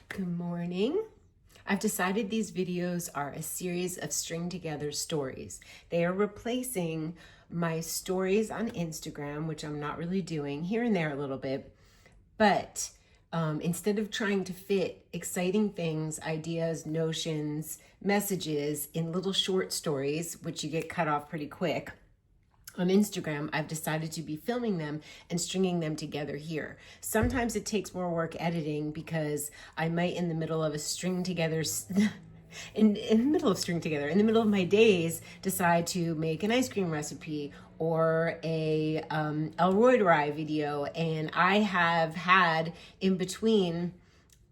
Good morning. I've decided these videos are a series of string together stories. They are replacing my stories on Instagram, which I'm not really doing, here and there a little bit. But instead of trying to fit exciting things, ideas, notions, messages in little short stories, which you get cut off pretty quick, on Instagram, I've decided to be filming them and stringing them together here. Sometimes it takes more work editing because I might in the middle of a string together, in the middle of my days, decide to make an ice cream recipe or a andREORGANIZATION video. And I have had in between,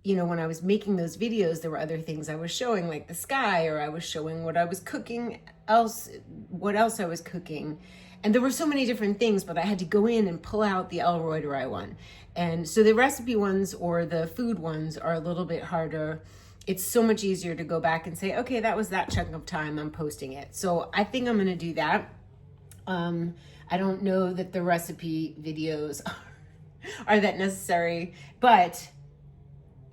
when I was making those videos, there were other things I was showing, like the sky, or I was showing what I was cooking, what else I was cooking. And there were so many different things, but I had to go in and pull out the andREORGANIZATION one. And so the recipe ones or the food ones are a little bit harder. It's so much easier to go back and say, okay, that was that chunk of time, I'm posting it. So I think I'm gonna do that. I don't know that the recipe videos are that necessary, but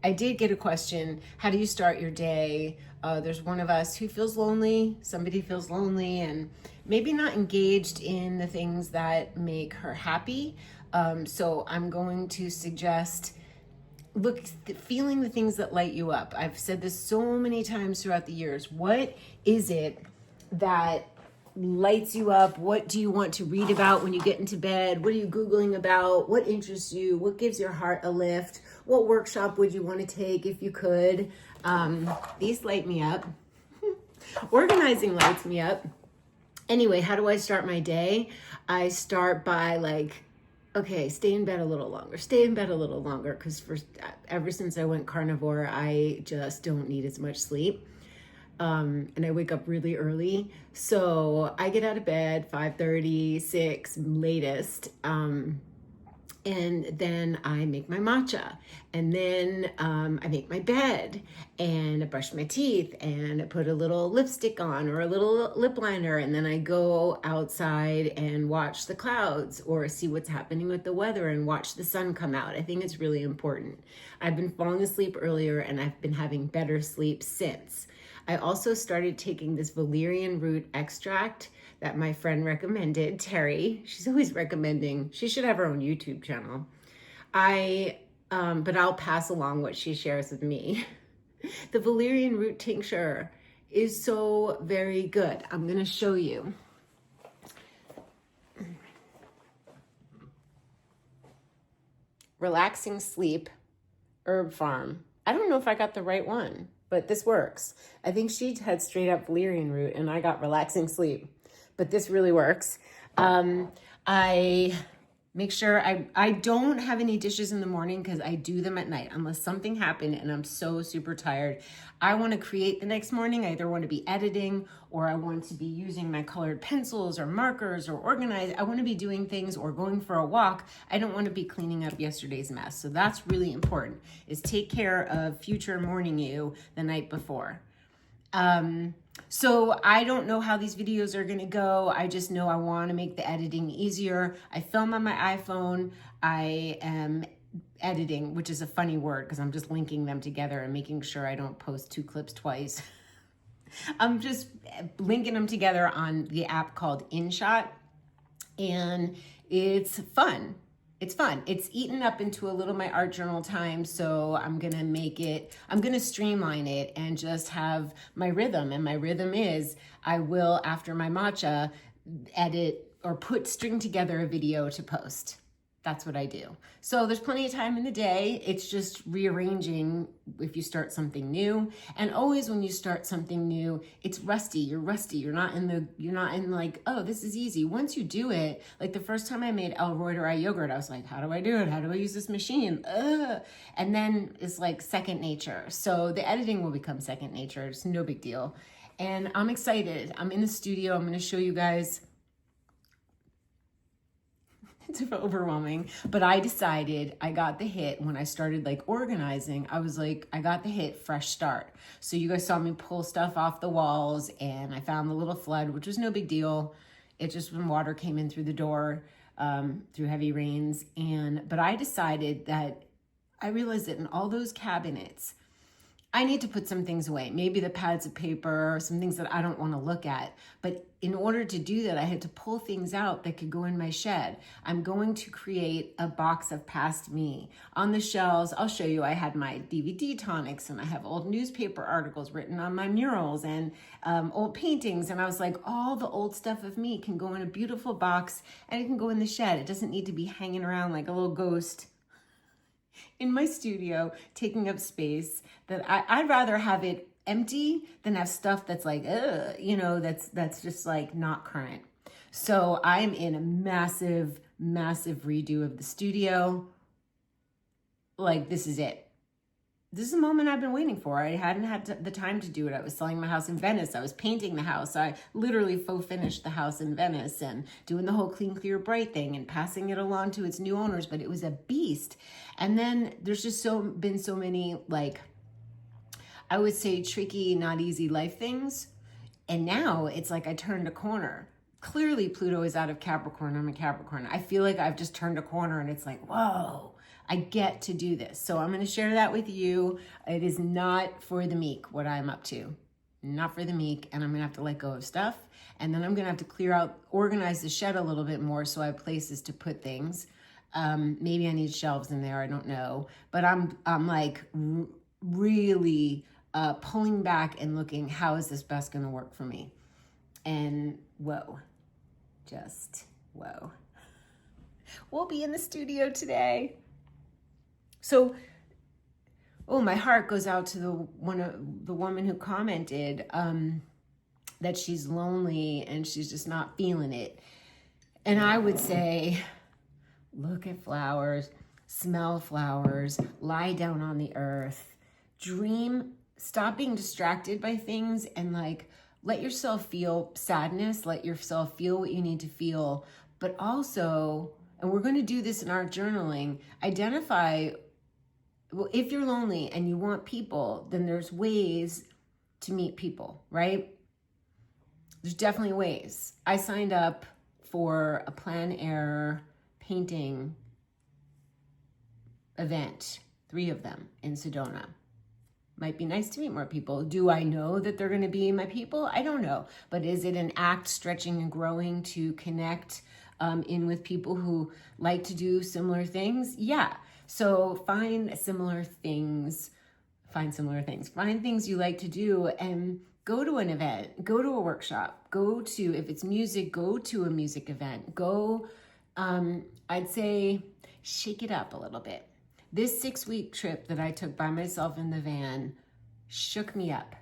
I did get a question, how do you start your day? There's one of us who feels lonely, somebody feels lonely and maybe not engaged in the things that make her happy. So I'm going to suggest, feeling the things that light you up. I've said this so many times throughout the years. What is it that lights you up? What do you want to read about when you get into bed? What are you Googling about? What interests you? What gives your heart a lift? What workshop would you want to take if you could? These light me up. Organizing lights me up. Anyway, how do I start my day? I start by okay, stay in bed a little longer, because ever since I went carnivore, I just don't need as much sleep. And I wake up really early. So I get out of bed 5:30, 6 latest. And then I make my matcha, and then I make my bed, and I brush my teeth, and I put a little lipstick on or a little lip liner, and then I go outside and watch the clouds or see what's happening with the weather and watch the sun come out. I think it's really important. I've been falling asleep earlier, and I've been having better sleep since. I also started taking this valerian root extract that my friend recommended, Terry. She's always recommending. She should have her own YouTube channel. But I'll pass along what she shares with me. The valerian root tincture is so very good. I'm gonna show you. Relaxing Sleep Herb Farm. I don't know if I got the right one, but this works. I think she had straight up valerian root and I got relaxing sleep, but this really works. I make sure I don't have any dishes in the morning because I do them at night unless something happened and I'm so super tired. I want to create the next morning. I either want to be editing or I want to be using my colored pencils or markers or organize. I want to be doing things or going for a walk. I don't want to be cleaning up yesterday's mess. So that's really important, is take care of future morning you the night before. So I don't know how these videos are going to go. I just know I want to make the editing easier. I film on my iPhone. I am editing, which is a funny word because I'm just linking them together and making sure I don't post 2 clips twice. I'm just linking them together on the app called InShot, and it's fun. It's fun. It's eaten up into a little of my art journal time, so I'm gonna streamline it and just have my rhythm. And my rhythm is, I will, after my matcha, edit or string together a video to post. That's what I do. So there's plenty of time in the day. It's just rearranging if you start something new. And always when you start something new, it's rusty. You're rusty. You're not in like, oh, this is easy. Once you do it, like the first time I made andREORGANIZATION yogurt, I was like, how do I do it? How do I use this machine? And then it's like second nature. So the editing will become second nature. It's no big deal. And I'm excited. I'm in the studio. I'm going to show you guys. It's overwhelming, but I decided, I got the hit when I started organizing. I was like, I got the hit, fresh start. So you guys saw me pull stuff off the walls, and I found the little flood, which was no big deal. It just, when water came in through the door, through heavy rains. But I decided that I realized that in all those cabinets, I need to put some things away, maybe the pads of paper, some things that I don't want to look at. But in order to do that, I had to pull things out that could go in my shed. I'm going to create a box of past me. On the shelves, I'll show you, I had my DVD tonics, and I have old newspaper articles written on my murals, and old paintings. And I was like, all the old stuff of me can go in a beautiful box, and it can go in the shed. It doesn't need to be hanging around like a little ghost in my studio, taking up space. That I'd rather have it empty than have stuff that's like, that's just like not current. So I'm in a massive redo of the studio. Like, this is it. This is the moment I've been waiting for. I hadn't had the time to do it. I was selling my house in Venice. I was painting the house. I literally faux finished the house in Venice and doing the whole clean, clear, bright thing and passing it along to its new owners. But it was a beast. And then there's just been so many, like, I would say tricky, not easy life things. And now it's like I turned a corner. Clearly Pluto is out of Capricorn. I'm a Capricorn. I feel like I've just turned a corner, and it's like, whoa, I get to do this. So I'm going to share that with you. It is not for the meek what I'm up to. Not for the meek. And I'm going to have to let go of stuff. And then I'm going to have to clear out, organize the shed a little bit more so I have places to put things. Maybe I need shelves in there. I don't know. But I'm like really pulling back and looking, how is this best going to work for me? And whoa, just whoa. We'll be in the studio today. So, my heart goes out to the woman who commented that she's lonely and she's just not feeling it. And I would say, look at flowers, smell flowers, lie down on the earth, dream, stop being distracted by things, and like, let yourself feel sadness, let yourself feel what you need to feel, but also, and we're going to do this in our journaling, identify, well, if you're lonely and you want people, then there's ways to meet people, right? There's definitely ways. I signed up for a plein air painting event, 3 of them in Sedona. Might be nice to meet more people. Do I know that they're going to be my people? I don't know. But is it an act, stretching and growing to connect in with people who like to do similar things? Yeah. So find similar things, find things you like to do, and go to an event, go to a workshop, go to, if it's music, go to a music event, go, I'd say shake it up a little bit. This 6-week trip that I took by myself in the van shook me up.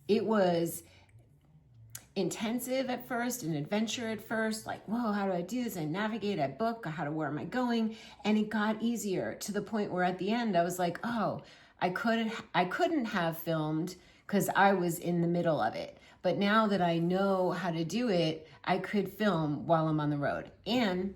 It was intensive at first, an adventure at first, like, whoa, how do I do this? I navigate, I book, where am I going? And it got easier to the point where at the end I was like, oh, I couldn't have filmed because I was in the middle of it. But now that I know how to do it, I could film while I'm on the road. And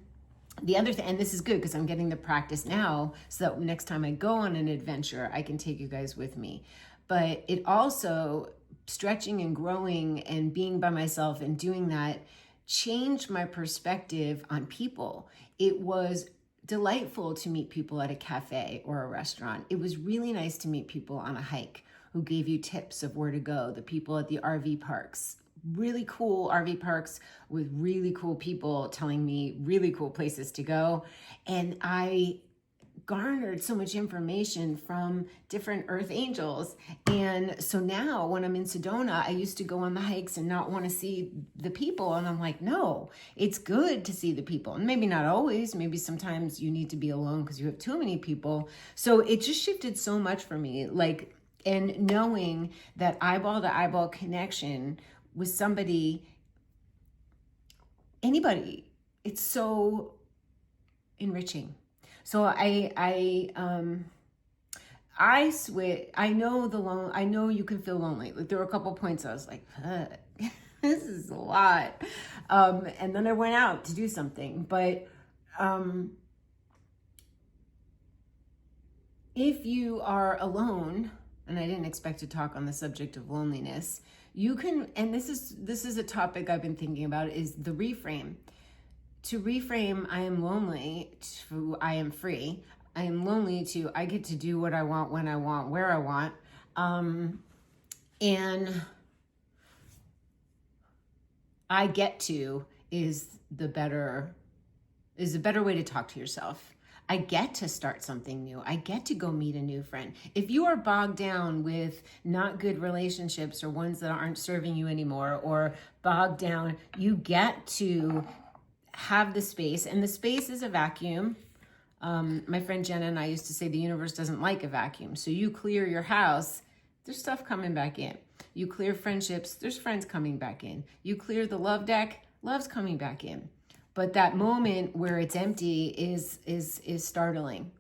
the other thing, and this is good because I'm getting the practice now so that next time I go on an adventure, I can take you guys with me. But it also, stretching and growing and being by myself and doing that changed my perspective on people. It was delightful to meet people at a cafe or a restaurant. It was really nice to meet people on a hike who gave you tips of where to go. The people at the RV parks, really cool RV parks with really cool people telling me really cool places to go. And I garnered so much information from different earth angels. And so now when I'm in Sedona, I used to go on the hikes and not want to see the people. And I'm like, no, it's good to see the people. And maybe not always, maybe sometimes you need to be alone because you have too many people. So it just shifted so much for me. Like, and knowing that eyeball to eyeball connection with somebody, anybody, it's so enriching. So I swear, I know you can feel lonely. Like, there were a couple points I was like, this is a lot. And then I went out to do something. But if you are alone, and I didn't expect to talk on the subject of loneliness, you can, and this is a topic I've been thinking about, is the reframe. To reframe, I am lonely, to I am free. I am lonely to I get to do what I want, when I want, where I want. And I get to is the better way to talk to yourself. I get to start something new. I get to go meet a new friend. If you are bogged down with not good relationships or ones that aren't serving you anymore, or bogged down, you get to have the space, and the space is a vacuum. My friend Jenna and I used to say the universe doesn't like a vacuum. So you clear your house, there's stuff coming back in. You clear friendships, there's friends coming back in. You clear the love deck, love's coming back in. But that moment where it's empty is startling.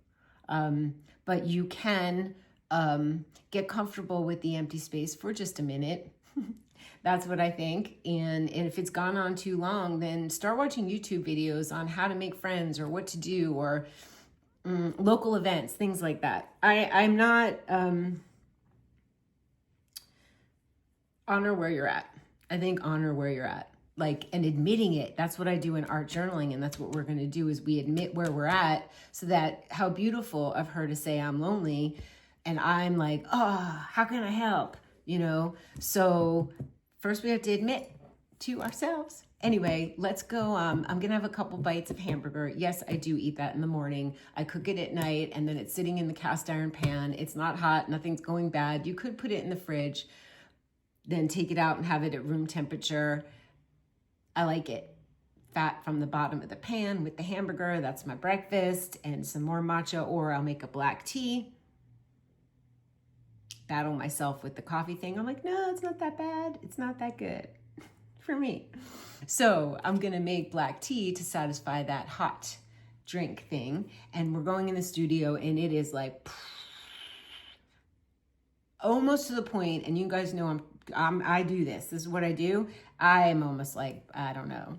But you can get comfortable with the empty space for just a minute. That's what I think. And if it's gone on too long, then start watching YouTube videos on how to make friends or what to do, or local events, things like that. I'm not honor where you're at. I think honor where you're at. Like, and admitting it. That's what I do in art journaling, and that's what we're going to do, is we admit where we're at, so that how beautiful of her to say I'm lonely, and I'm like, oh, how can I help? You know? So first we have to admit to ourselves. Anyway, let's go. I'm going to have a couple bites of hamburger. Yes, I do eat that in the morning. I cook it at night, and then it's sitting in the cast iron pan. It's not hot. Nothing's going bad. You could put it in the fridge, then take it out and have it at room temperature. I like it. Fat from the bottom of the pan with the hamburger. That's my breakfast, and some more matcha, or I'll make a black tea. Battle myself with the coffee thing. I'm like, no, it's not that bad. It's not that good for me. So I'm going to make black tea to satisfy that hot drink thing. And we're going in the studio, and it is like almost to the point, and you guys know I do this. This is what I do. I am almost like, I don't know,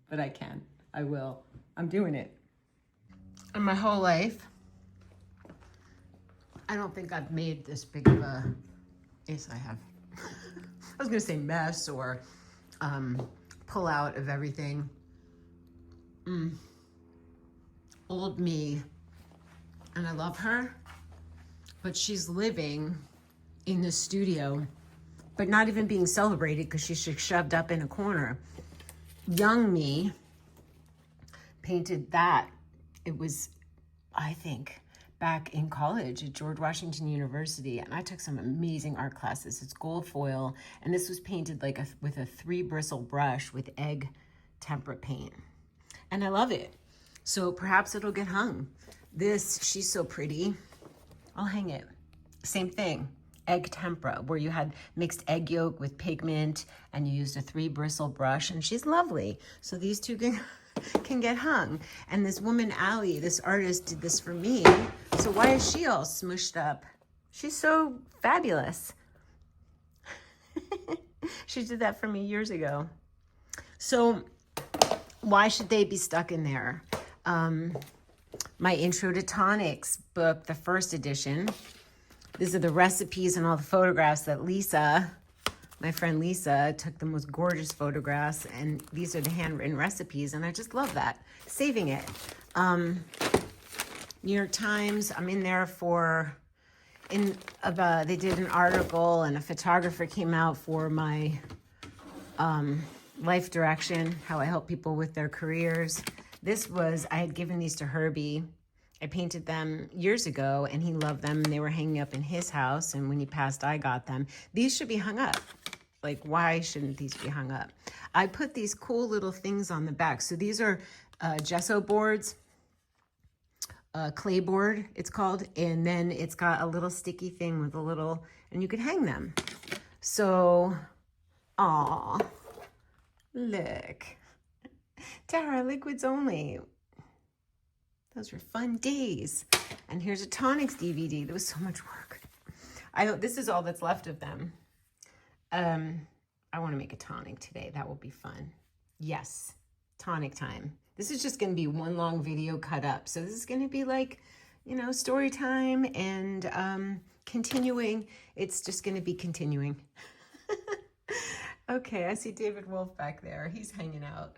but I can. I will. I'm doing it. And my whole life, I don't think I've made this big of a, yes, I have. I was going to say mess, or pull out of everything. Old me, and I love her, but she's living in the studio, but not even being celebrated because she's shoved up in a corner. Young me painted that. It was, I think, back in college at George Washington University, and I took some amazing art classes. It's gold foil, and this was painted like with a 3-bristle brush with egg tempera paint, and I love it. So perhaps it'll get hung. This, she's so pretty. I'll hang it. Same thing. Egg tempera, where you had mixed egg yolk with pigment, and you used a 3-bristle brush, and she's lovely. So these two can get hung. And this woman, Allie, this artist, did this for me. So why is she all smushed up? She's so fabulous. She did that for me years ago. So why should they be stuck in there? My Intro to Tonics book, the first edition. These are the recipes and all the photographs that Lisa, my friend Lisa, took the most gorgeous photographs, and these are the handwritten recipes, and I just love that. Saving it. New York Times, I'm in there for, they did an article, and a photographer came out for my life direction, how I help people with their careers. This was, I had given these to Herbie. I painted them years ago, and he loved them, and they were hanging up in his house, and when he passed, I got them. These should be hung up. Like, why shouldn't these be hung up? I put these cool little things on the back. So these are gesso boards, clay board, it's called, and then it's got a little sticky thing with a little, and you can hang them. So, aw, look. Dara, liquids only. Those were fun days. And here's a tonics DVD. There was so much work. This is all that's left of them. I want to make a tonic today. That will be fun. Yes, tonic time. This is just going to be one long video cut up. So this is going to be like, you know, story time and continuing. It's just going to be continuing. Okay, I see David Wolf back there. He's hanging out.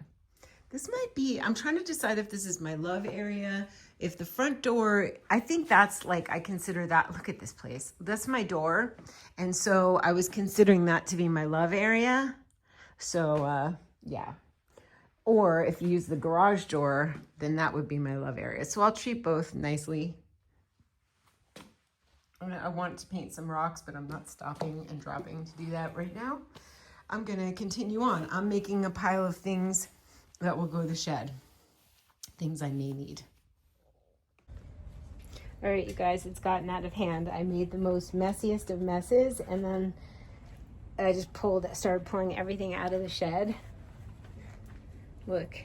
This might be, I'm trying to decide if this is my love area, if the front door, I think that's like, I consider that, look at this place. That's my door. And so I was considering that to be my love area. So, yeah. Or if you use the garage door, then that would be my love area. So I'll treat both nicely. I want to paint some rocks, but I'm not stopping and dropping to do that right now. I'm gonna continue on. I'm making a pile of things that will go to the shed. Things I may need. All right, you guys, it's gotten out of hand. I made the most messiest of messes, and then I just started pulling everything out of the shed. Look.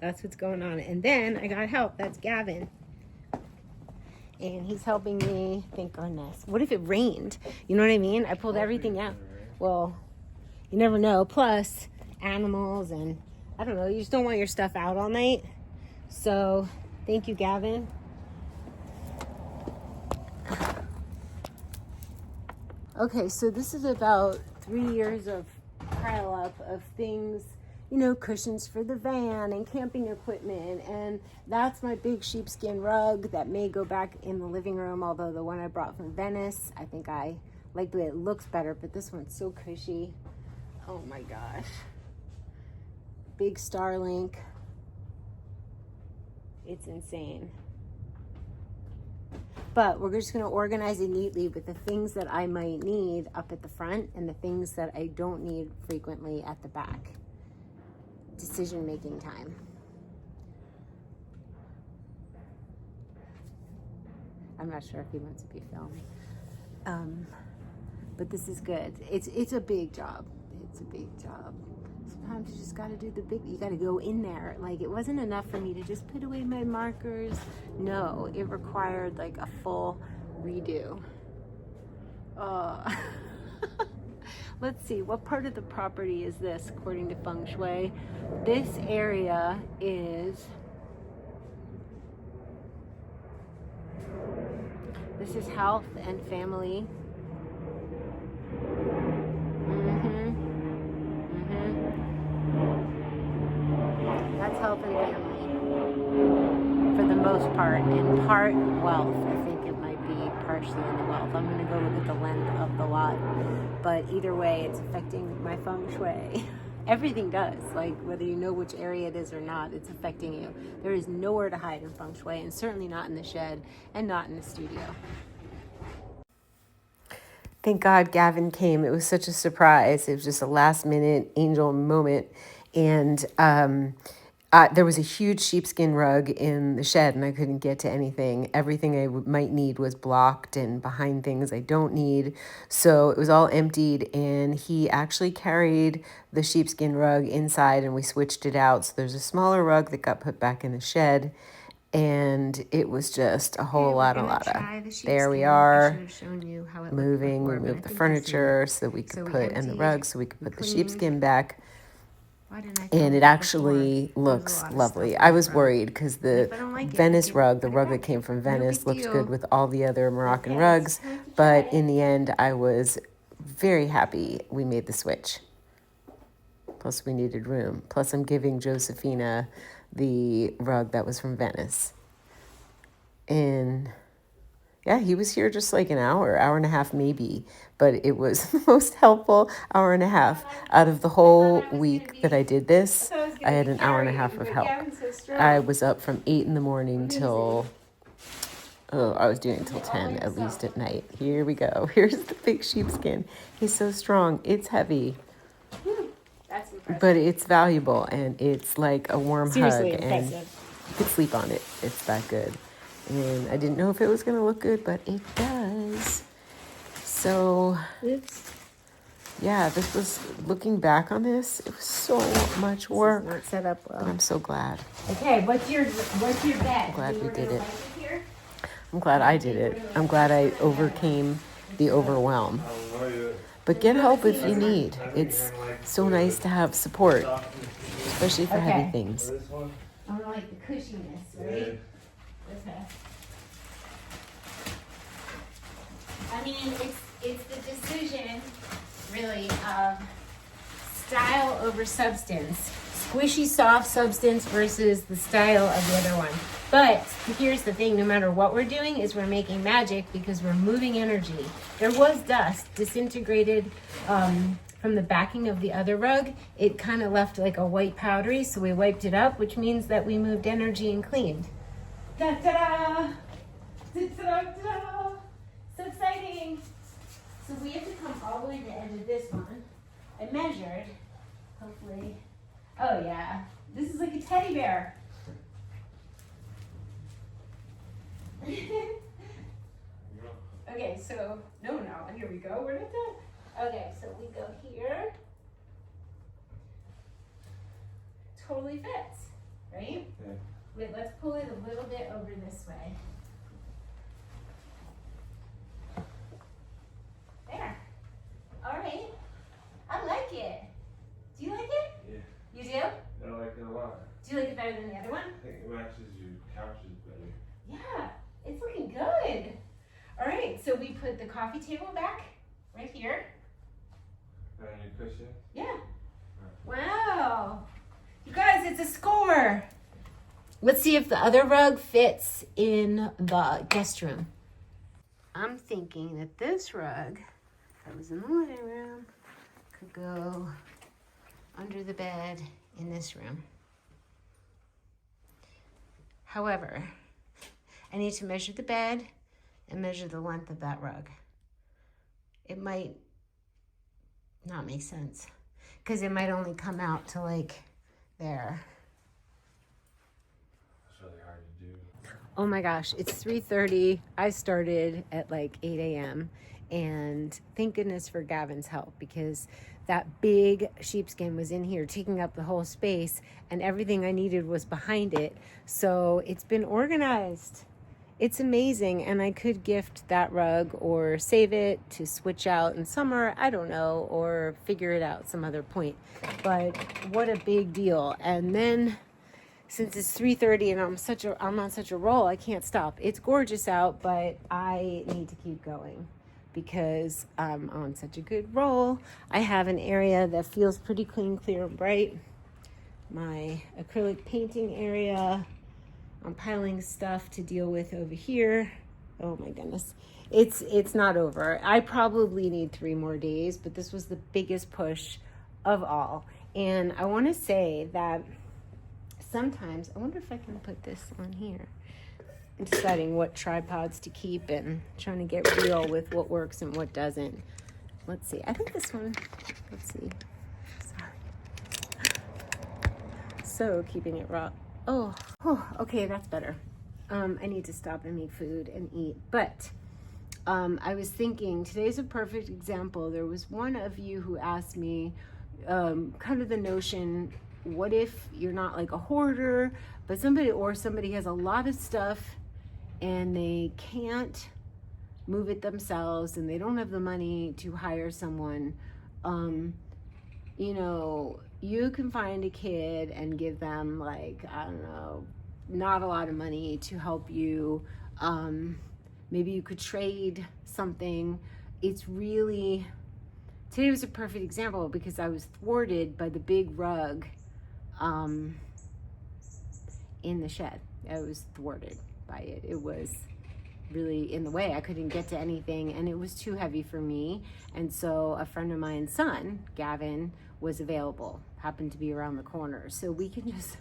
That's what's going on. And then I got help. That's Gavin. And he's helping me. Thank goodness. What if it rained? You know what I mean? I pulled everything out. Well, you never know. Plus, animals and I don't know. You just don't want your stuff out all night. So, thank you, Gavin. Okay, so this is about 3 years of pile up of things, you know, cushions for the van and camping equipment. And that's my big sheepskin rug that may go back in the living room, although the one I brought from Venice, I think I like the way it looks better, but this one's so cushy. Oh my gosh. Big Starlink. It's insane. But we're just going to organize it neatly with the things that I might need up at the front and the things that I don't need frequently at the back. Decision-making time. I'm not sure if he wants to be filmed. But this is good. It's a big job. It's a big job. Sometimes you just got to do the big, you got to go in there. Like, it wasn't enough for me to just put away my markers. No, it required like a full redo. Let's see, what part of the property is this according to feng shui? This area is, this is health and family. That's health and family for the most part, and part wealth. I think it might be partially in the wealth. I'm going to go look at the length of the lot, but either way, it's affecting my feng shui. Everything does, like whether you know which area it is or not, it's affecting you. There is nowhere to hide in feng shui, and certainly not in the shed and not in the studio. Thank God Gavin came. It was such a surprise. It was just a last minute angel moment. And there was a huge sheepskin rug in the shed and I couldn't get to anything. Everything I might need was blocked and behind things I don't need. So it was all emptied, and he actually carried the sheepskin rug inside and we switched it out. So there's a smaller rug that got put back in the shed. And it was just a whole lot of. There we are, moving. We moved the furniture so we could put, and the rug so we could put the sheepskin back. And it actually looks lovely. I was worried because the Venice rug, the rug that came from Venice, looks good with all the other Moroccan rugs. But in the end, I was very happy we made the switch. Plus, we needed room. Plus, I'm giving Josephina the rug that was from Venice. And yeah, he was here just like an hour and a half maybe, but it was the most helpful hour and a half. Out of the whole week that I did this, I had an hour and a half of help. I was up from 8 in the morning till, I was doing it till 10 at least at night. Here we go. Here's the big sheepskin. He's so strong. It's heavy. But it's valuable, and it's like a warm hug, and you could sleep on it. It's that good. And I didn't know if it was going to look good, but it does. So, yeah, this was, looking back on this, it was so much work. Not set up well. But I'm so glad. Okay, what's your bet? I'm glad we did it. I'm glad I did it. I'm glad I overcame the overwhelm. But get help if you need. It's so nice to have support, especially for heavy things. I don't like the cushiness, right? Okay. I mean, it's the decision, really, of style over substance. Squishy, soft substance versus the style of the other one. But here's the thing, no matter what we're doing is we're making magic because we're moving energy. There was dust disintegrated from the backing of the other rug. It kind of left like a white powdery, so we wiped it up, which means that we moved energy and cleaned. Da-da-da! Da-da-da-da! So exciting! So we have to come all the way to the edge of this one. I measured, hopefully. Oh yeah, this is like a teddy bear. Okay, so, no, here we go, we're not done. Okay, so we go here. Totally fits, right? Yeah. Wait, let's pull it a little bit over this way. There. All right. I like it. Do you like it? Yeah. You do? I like it a lot. Do you like it better than the other one? I think it matches your couches better. Yeah, it's looking good. All right, so we put the coffee table back right here. And your cushion? Yeah. Wow. You guys, it's a score. Let's see if the other rug fits in the guest room. I'm thinking that this rug, that was in the living room, could go under the bed in this room. However, I need to measure the bed and measure the length of that rug. It might not make sense because it might only come out to like there. It's really hard to do. Oh my gosh, it's 3:30. I started at like 8 a.m. and thank goodness for Gavin's help because that big sheepskin was in here taking up the whole space and everything I needed was behind it. So it's been organized. It's amazing, and I could gift that rug or save it to switch out in summer, I don't know, or figure it out some other point. But what a big deal. And then since it's 3:30 and I'm on such a roll, I can't stop. It's gorgeous out, but I need to keep going because I'm on such a good roll. I have an area that feels pretty clean, clear, and bright. My acrylic painting area. I'm piling stuff to deal with over here. Oh my goodness. It's not over. I probably need 3 more days, but this was the biggest push of all. And I want to say that sometimes, I wonder if I can put this on here. I'm deciding what tripods to keep and trying to get real with what works and what doesn't. Let's see. I think this one, let's see. Sorry. So keeping it raw. Oh, okay, that's better. I need to stop and make food and eat. But I was thinking, today's a perfect example. There was one of you who asked me kind of the notion, what if you're not like a hoarder, but somebody has a lot of stuff and they can't move it themselves and they don't have the money to hire someone. You know, you can find a kid and give them like, I don't know, not a lot of money to help you. Maybe you could trade something. It's really, today was a perfect example because I was thwarted by the big rug in the shed. I was thwarted by it. It was really in the way. I couldn't get to anything and it was too heavy for me. And so a friend of mine's son, Gavin, was available, happened to be around the corner. So we can just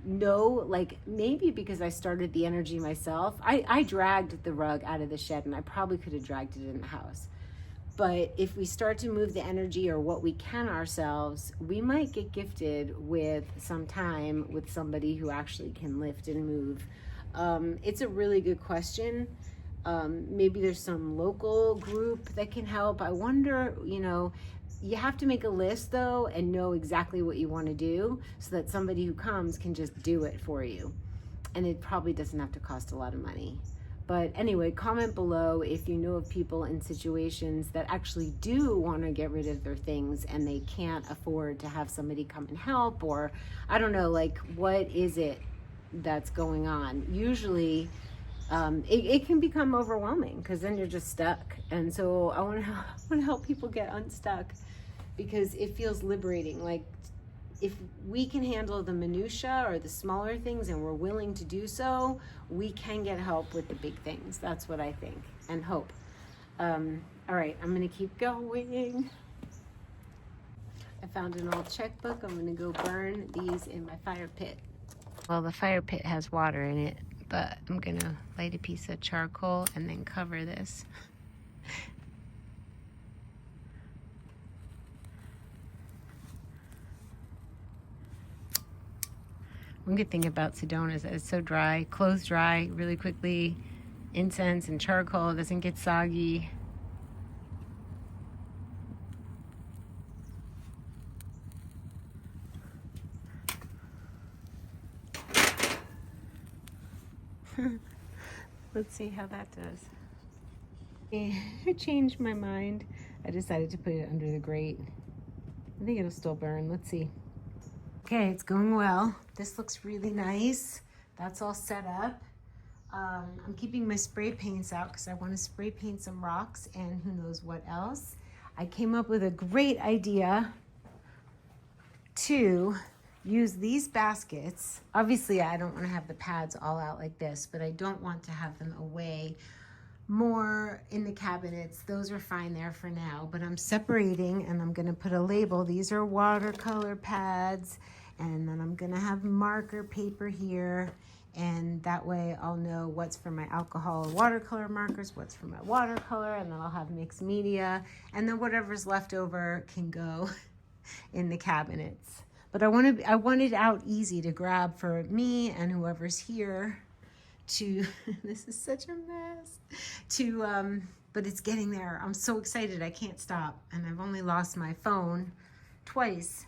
know, like maybe because I started the energy myself, I dragged the rug out of the shed and I probably could have dragged it in the house. But if we start to move the energy or what we can ourselves, we might get gifted with some time with somebody who actually can lift and move. It's a really good question. Maybe there's some local group that can help. I wonder, you know, you have to make a list though and know exactly what you want to do so that somebody who comes can just do it for you. And it probably doesn't have to cost a lot of money. But anyway, comment below if you know of people in situations that actually do want to get rid of their things and they can't afford to have somebody come and help, or I don't know, like what is it that's going on? Usually it can become overwhelming because then you're just stuck. And so I want to help people get unstuck. because it feels liberating. Like, if we can handle the minutia or the smaller things and we're willing to do so, we can get help with the big things. That's what I think and hope. All right, I'm gonna keep going. I found an old checkbook. I'm gonna go burn these in my fire pit. Well, the fire pit has water in it, but I'm gonna light a piece of charcoal and then cover this. One good thing about Sedona is that it's so dry, clothes dry really quickly. Incense and charcoal doesn't get soggy. Let's see how that does. I changed my mind. I decided to put it under the grate. I think it'll still burn. Let's see. Okay, it's going well. This looks really nice. That's all set up. I'm keeping my spray paints out because I want to spray paint some rocks and who knows what else. I came up with a great idea to use these baskets. Obviously, I don't want to have the pads all out like this, but I don't want to have them away more in the cabinets. Those are fine there for now, but I'm separating and I'm going to put a label. These are watercolor pads, and then I'm going to have marker paper here, and that way I'll know what's for my alcohol and watercolor markers, what's for my watercolor, and then I'll have mixed media, and then whatever's left over can go in the cabinets. But I want it out easy to grab for me and whoever's here to, this is such a mess, to, but it's getting there. I'm so excited, I can't stop. And I've only lost my phone twice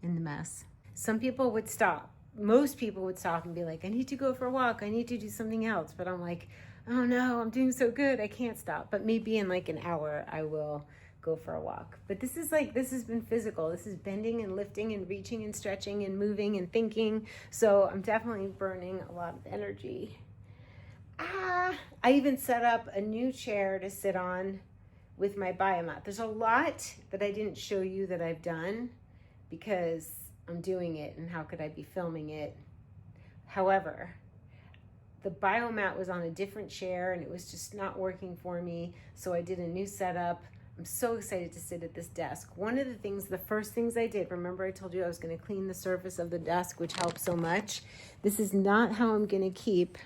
in the mess. Some people would stop. Most people would stop and be like, I need to go for a walk. I need to do something else. But I'm like, oh no, I'm doing so good, I can't stop. But maybe in like an hour, I will go for a walk. But this is like, this has been physical. This is bending and lifting and reaching and stretching and moving and thinking. So I'm definitely burning a lot of energy. I even set up a new chair to sit on with my biomat. There's a lot that I didn't show you that I've done because I'm doing it, and how could I be filming it? However, the biomat was on a different chair and it was just not working for me. So I did a new setup. I'm so excited to sit at this desk. One of the things, the first things I did, remember I told you I was going to clean the surface of the desk, which helps so much. This is not how I'm going to keep,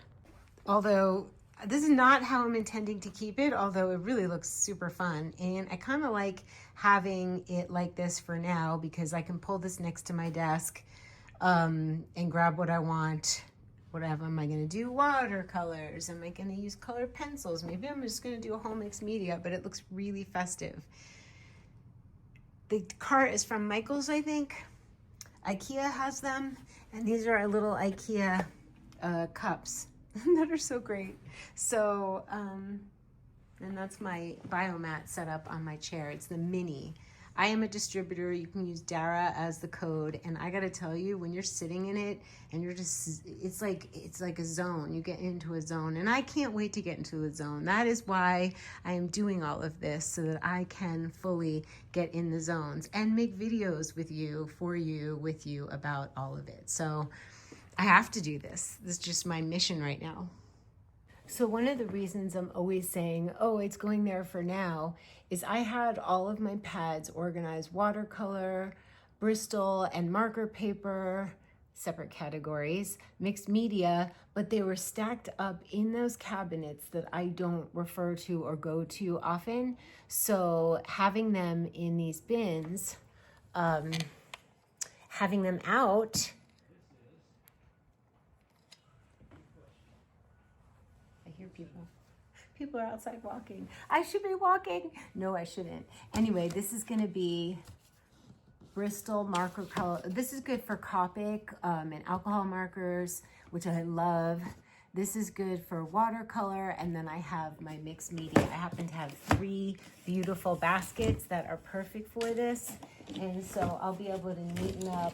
although this is not how I'm intending to keep it, although it really looks super fun. And I kind of like having it like this for now because I can pull this next to my desk and grab what I want. Whatever am I going to do? Watercolors? Am I going to use colored pencils? Maybe I'm just going to do a whole mixed media, but it looks really festive. The cart is from Michael's, I think. IKEA has them, and these are our little IKEA cups that are so great. So, and that's my biomat set up on my chair. It's the mini. I am a distributor. You can use dara as the code. And I got to tell you, when you're sitting in it and you're just, it's like a zone. You get into a zone, and I can't wait to get into a zone. That is why I am doing all of this, so that I can fully get in the zones and make videos with you, for you, with you about all of it. So I have to do this. This is just my mission right now. So one of the reasons I'm always saying, oh, it's going there for now, is I had all of my pads organized: watercolor, Bristol, and marker paper, separate categories, mixed media, but they were stacked up in those cabinets that I don't refer to or go to often. So having them in these bins, having them out, people are outside walking. I should be walking. No, I shouldn't. Anyway, this is going to be Bristol marker color. This is good for Copic and alcohol markers, which I love. This is good for watercolor. And then I have my mixed media. I happen to have 3 beautiful baskets that are perfect for this. And so I'll be able to neaten up.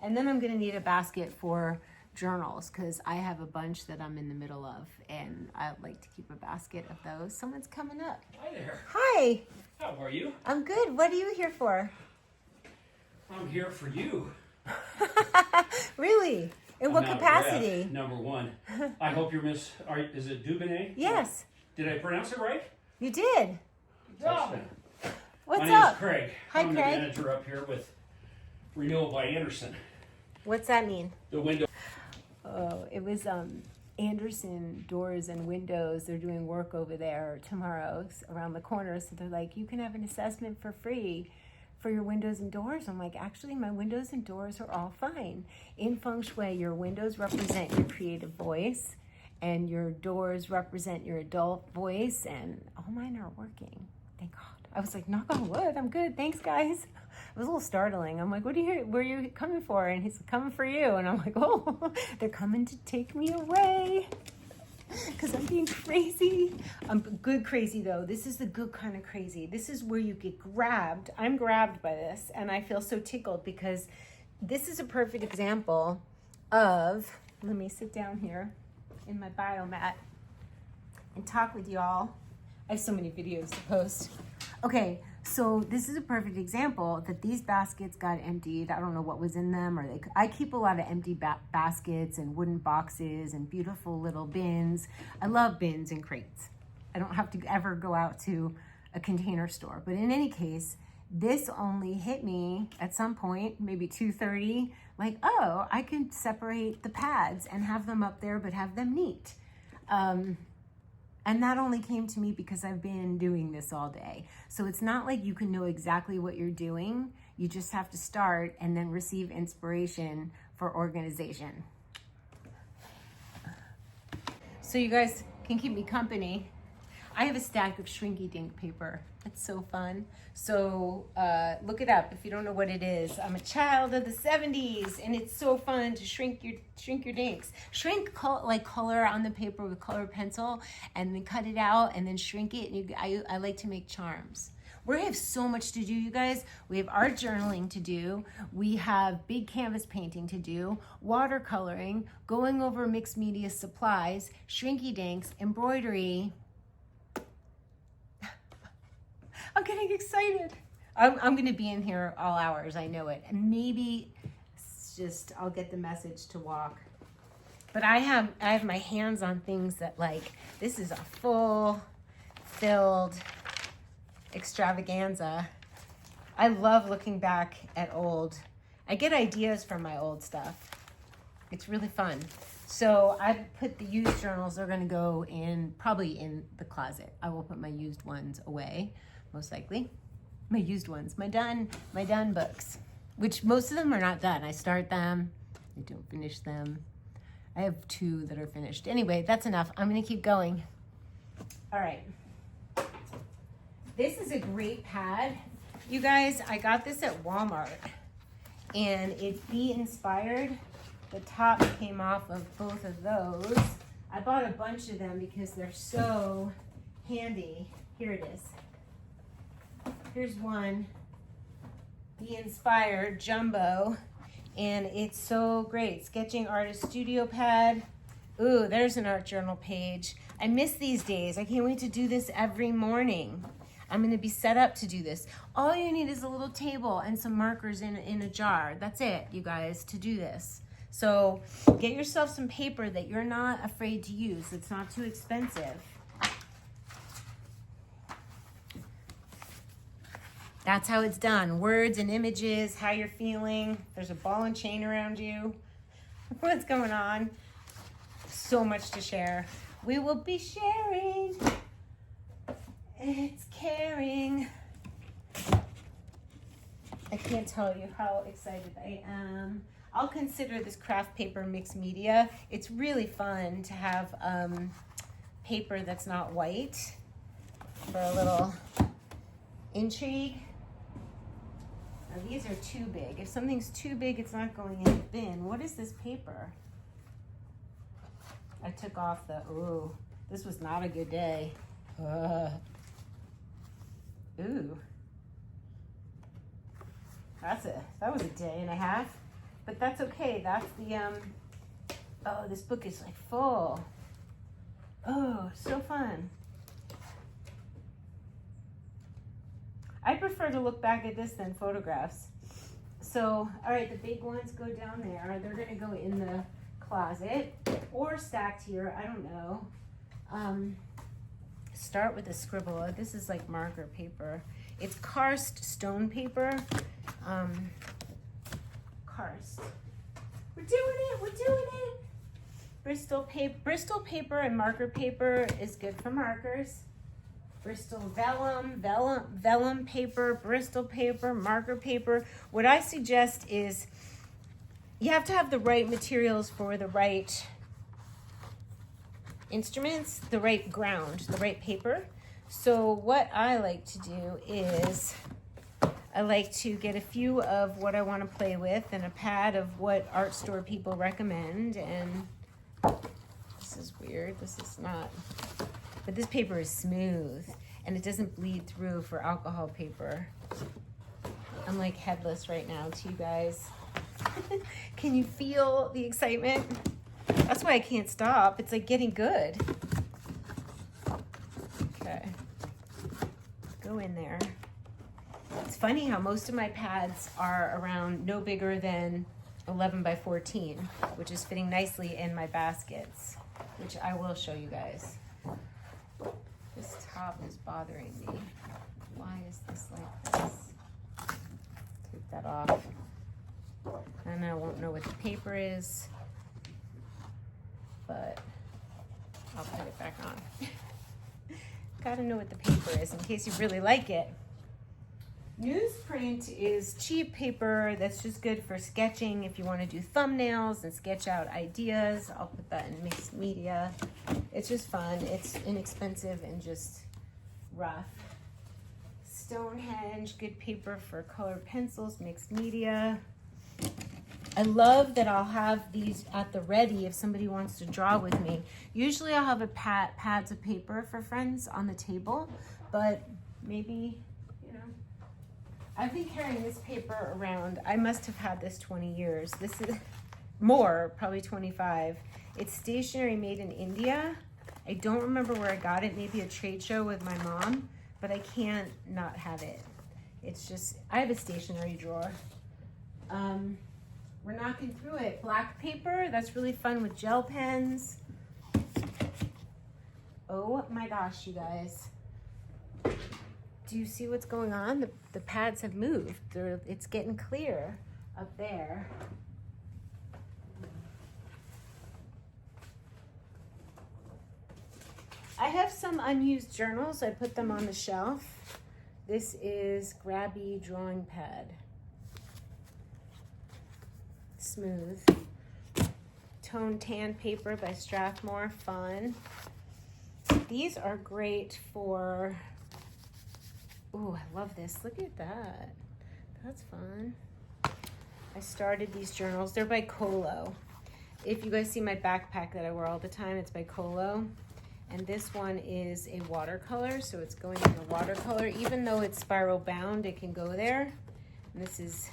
And then I'm going to need a basket for journals, because I have a bunch that I'm in the middle of, and I like to keep a basket of those. Someone's coming up. Hi there. Hi. How are you? I'm good. What are you here for? I'm here for you. Really? In what I'm out of capacity? breath, number one. I hope you're is it Dubonnet? Yes, Did I pronounce it right? you did. Good job. What's My name up? is Craig. Hi, I'm the Craig. manager up here with Renewal by Anderson. What's that mean? The window. Oh, it was Anderson Doors and Windows. They're doing work over there tomorrow around the corner. So they're like, you can have an assessment for free for your windows and doors. I'm like, actually, my windows and doors are all fine. In feng shui, your windows represent your creative voice and your doors represent your adult voice, and all mine are working. Thank God. I was like, knock on wood, I'm good. Thanks, guys. It was a little startling. I'm like, where are you coming for? And he's coming for you. And I'm like, oh, they're coming to take me away because I'm being crazy. I'm good crazy, though. This is the good kind of crazy. This is where you get grabbed. I'm grabbed by this, and I feel so tickled because this is a perfect example of, let me sit down here in my biomat and talk with y'all. I have so many videos to post. Okay, so this is a perfect example that these baskets got emptied. I don't know what was in them, or I keep a lot of empty baskets and wooden boxes and beautiful little bins. I love bins and crates. I don't have to ever go out to a container store. But in any case, this only hit me at some point, maybe 2:30, like, oh, I can separate the pads and have them up there, but have them neat. And that only came to me because I've been doing this all day. So it's not like you can know exactly what you're doing. You just have to start and then receive inspiration for organization. So you guys can keep me company. I have a stack of shrinky dink paper. It's so fun. So look it up if you don't know what it is. I'm a child of the 70s, and it's so fun to shrink your dinks. Shrink like color on the paper with color pencil, and then cut it out and then shrink it. And I like to make charms. We have so much to do, you guys. We have art journaling to do. We have big canvas painting to do, watercoloring, going over mixed media supplies, shrinky dinks, embroidery. I'm getting excited. I'm going to be in here all hours. I know it. And maybe it's just I'll get the message to walk. But I have my hands on things that, like, this is a full filled extravaganza. I love looking back at I get ideas from my old stuff. It's really fun. So I put the used journals. They're going to go probably in the closet. I will put my used ones away. Most likely. My used ones, my done books, which most of them are not done. I start them, I don't finish them. I have 2 that are finished. Anyway, that's enough. I'm gonna keep going. All right. This is a great pad. You guys, I got this at Walmart, and it's Be Inspired. The top came off of both of those. I bought a bunch of them because they're so handy. Here it is. Here's one, Be Inspired Jumbo, and it's so great. Sketching Artist Studio Pad. Ooh, there's an art journal page. I miss these days. I can't wait to do this every morning. I'm going to be set up to do this. All you need is a little table and some markers in a jar. That's it, you guys, to do this. So get yourself some paper that you're not afraid to use. It's not too expensive. That's how it's done. Words and images, how you're feeling. There's a ball and chain around you. What's going on? So much to share. We will be sharing. It's caring. I can't tell you how excited I am. I'll consider this craft paper mixed media. It's really fun to have paper that's not white for a little intrigue. Now these are too big. If something's too big, it's not going in the bin. What is this paper? I took off ooh, this was not a good day. Ooh. That was a day and a half, but that's okay. That's the, oh, this book is like full. Oh, so fun. I prefer to look back at this than photographs. So, all right, the big ones go down there. They're gonna go in the closet or stacked here, I don't know. Start with a scribble. This is like marker paper. It's karst stone paper. Karst. We're doing it, we're doing it. Bristol paper and marker paper is good for markers. Bristol vellum paper, Bristol paper, marker paper. What I suggest is you have to have the right materials for the right instruments, the right ground, the right paper. So what I like to do is I like to get a few of what I want to play with and a pad of what art store people recommend. And this is weird, this is not, but this paper is smooth and it doesn't bleed through for alcohol paper. I'm like headless right now to you guys. Can you feel the excitement? That's why I can't stop. It's like getting good. Okay. Go in there. It's funny how most of my pads are around no bigger than 11 by 14, which is fitting nicely in my baskets, which I will show you guys. This top is bothering me. Why is this like this? Take that off. And I won't know what the paper is, but I'll put it back on. Gotta know what the paper is in case you really like it. Newsprint is cheap paper that's just good for sketching if you want to do thumbnails and sketch out ideas. I'll put that in mixed media. It's just fun. It's inexpensive and just rough. Stonehenge, good paper for colored pencils, mixed media. I love that I'll have these at the ready if somebody wants to draw with me. Usually I'll have a pads of paper for friends on the table, but maybe, you know, I've been carrying this paper around. I must have had this 20 years. This is more, probably 25. It's stationery made in India. I don't remember where I got it, maybe a trade show with my mom, but I can't not have it. It's just, I have a stationery drawer. We're knocking through it. Black paper, that's really fun with gel pens. Oh my gosh, you guys. Do you see what's going on? The pads have moved. It's getting clear up there. I have some unused journals. I put them on the shelf. This is Grabby drawing pad. Smooth. Tone tan paper by Strathmore, fun. These are great for, oh, I love this. Look at that. That's fun. I started these journals. They're by Colo. If you guys see my backpack that I wear all the time, it's by Colo. And this one is a watercolor, so it's going in a watercolor. Even though it's spiral bound, it can go there. And this is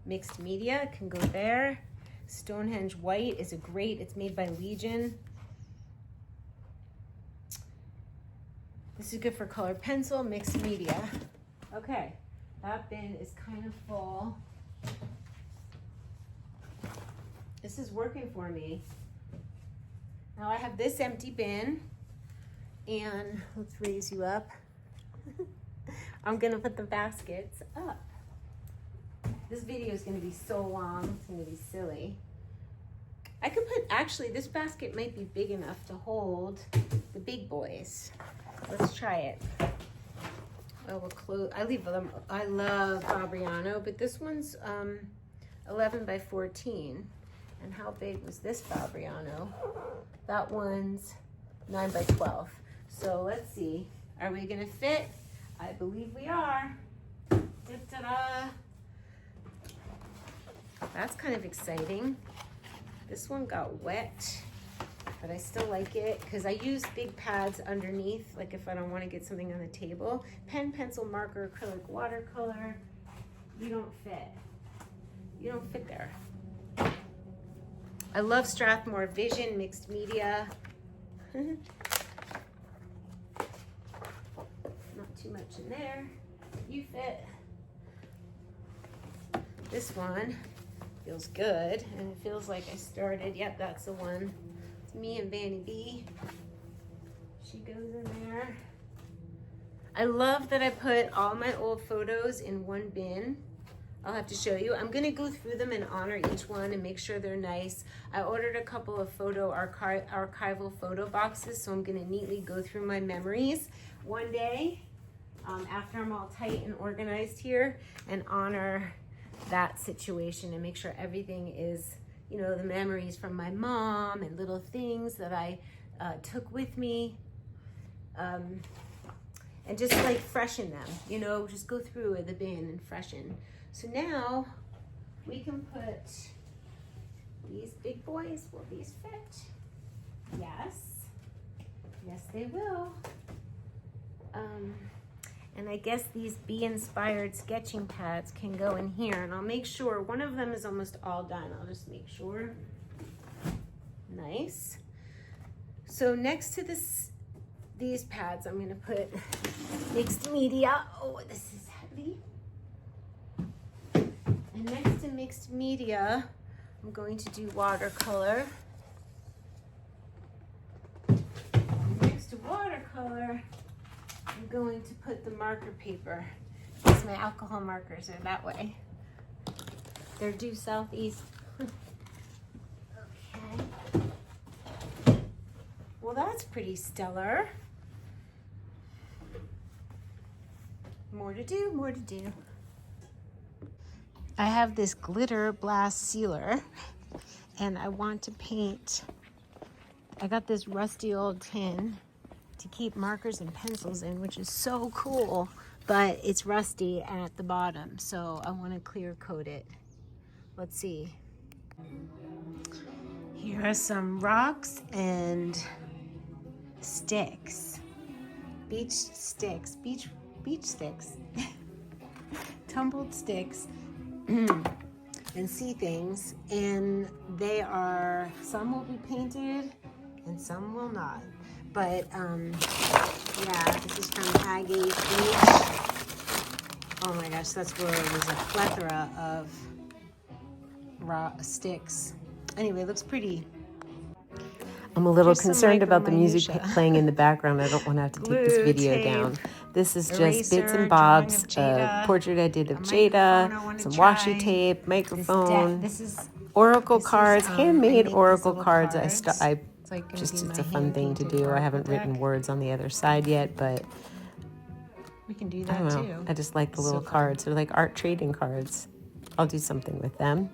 mixed media, it can go there. Stonehenge white is a great, it's made by Legion. This is good for colored pencil, mixed media. Okay, that bin is kind of full. This is working for me. Now I have this empty bin, and let's raise you up. I'm gonna put the baskets up. This video is going to be so long, it's going to be silly. I could put, actually, this basket might be big enough to hold the big boys. Let's try it. I will close, I leave them, I love Fabriano, but this one's 11 by 14. And how big was this Fabriano? That one's 9 by 12. So let's see, are we going to fit? I believe we are. Da-da-da. That's kind of exciting. This one got wet, but I still like it because I use big pads underneath, like if I don't want to get something on the table. Pen, pencil, marker, acrylic, watercolor. You don't fit. You don't fit there. I love Strathmore Vision, mixed media. Not too much in there. You fit. This one feels good, and it feels like I started. Yep, that's the one. It's me and Vanny B. She goes in there. I love that I put all my old photos in one bin. I'll have to show you. I'm gonna go through them and honor each one and make sure they're nice. I ordered a couple of archival photo boxes, so I'm gonna neatly go through my memories one day after I'm all tight and organized here, and honor that situation and make sure everything is, you know, the memories from my mom and little things that I took with me. And just like freshen them, you know, just go through the bin and freshen. So now we can put these big boys. Will these fit? Yes. Yes, they will. And I guess these bee-inspired sketching pads can go in here, and I'll make sure one of them is almost all done. I'll just make sure. Nice. So next to these pads, I'm gonna put mixed media. Oh, this is heavy. And next to mixed media, I'm going to do watercolor. And next to watercolor, I'm going to put the marker paper, because my alcohol markers are that way. They're due southeast. Okay. Well, that's pretty stellar. More to do, more to do. I have this glitter blast sealer, and I want to paint. I got this rusty old tin to keep markers and pencils in, which is so cool, but it's rusty at the bottom, so I want to clear coat it. Let's see. Here are some rocks and sticks. Beach sticks. Beach sticks. Tumbled sticks. And sea things, and they are, some will be painted and some will not, but yeah, this is from Agate Beach. Oh my gosh, that's where there's a plethora of raw sticks. Anyway, it looks pretty. I'm a little concerned about the music playing in the background. I don't want to have to take this video down. This is just bits and bobs, a portrait I did of Jada, some washi tape, microphone, oracle cards, handmade oracle cards. It's a fun thing to do. I haven't written words on the other side yet, but we can do that too. I just like the little cards. They're like art trading cards. I'll do something with them.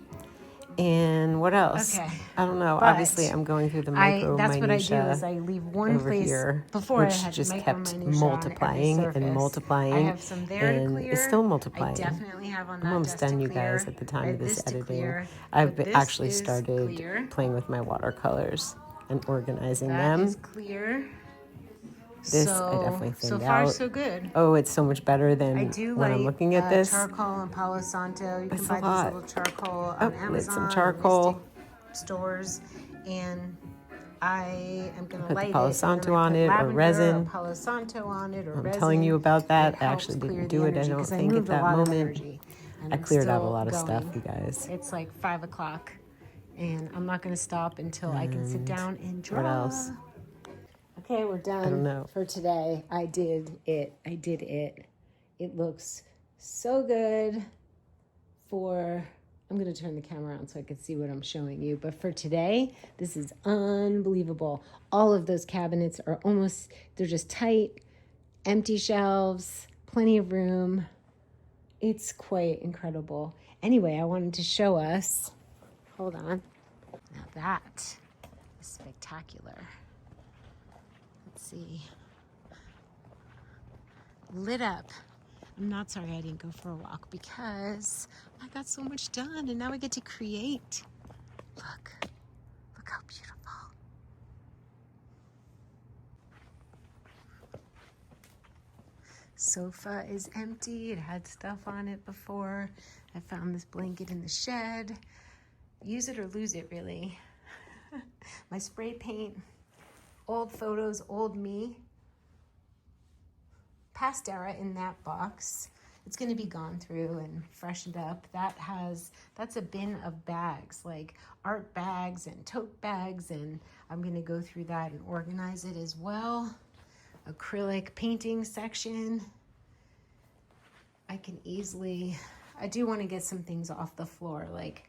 And what else? Okay. I don't know. Obviously, I'm going through the micro That's minutia what I do is I leave one over place here, before which I had just micro kept minutia multiplying on every and surface. multiplying. I have some there and to clear. it's still multiplying. I definitely have on that I'm almost desk done, to you clear. guys, at the time of this to editing. clear, I've but this actually is started clear. playing with my watercolors and organizing That them. is clear. This I definitely thinned so far, out. so good. Oh, it's so much better than I do when like I'm looking at this. charcoal and Palo Santo. You can It's buy a these lot. little charcoal Oh, on lit Amazon some or charcoal. Mystic stores, and I am going to Put light the Palo it. Santo on it, or resin. Palo Santo on it, or I'm resin. telling you about that. It I helps actually clear didn't the do it, I energy, don't 'cause think, moved at a that lot of moment. energy, and I I'm cleared out a still lot of going. stuff, you guys. It's like 5 o'clock, and I'm not going to stop until I can sit down and draw. What else? Okay, we're done I don't know. for today. I did it. It looks so good for... I'm going to turn the camera on so I can see what I'm showing you. But for today, this is unbelievable. All of those cabinets are they're just tight, empty shelves, plenty of room. It's quite incredible. Anyway, I wanted to show us. Hold on. Now that is spectacular. Let's see. Lit up. I'm not sorry I didn't go for a walk because I got so much done, and now I get to create. Look how beautiful. Sofa is empty. It had stuff on it before. I found this blanket in the shed. Use it or lose it, really. My spray paint, old photos, old me. Past dara in that box. it's going to be gone through and freshened up. That's a bin of bags, like art bags and tote bags, and I'm going to go through that and organize it as well. Acrylic painting section. I do want to get some things off the floor, like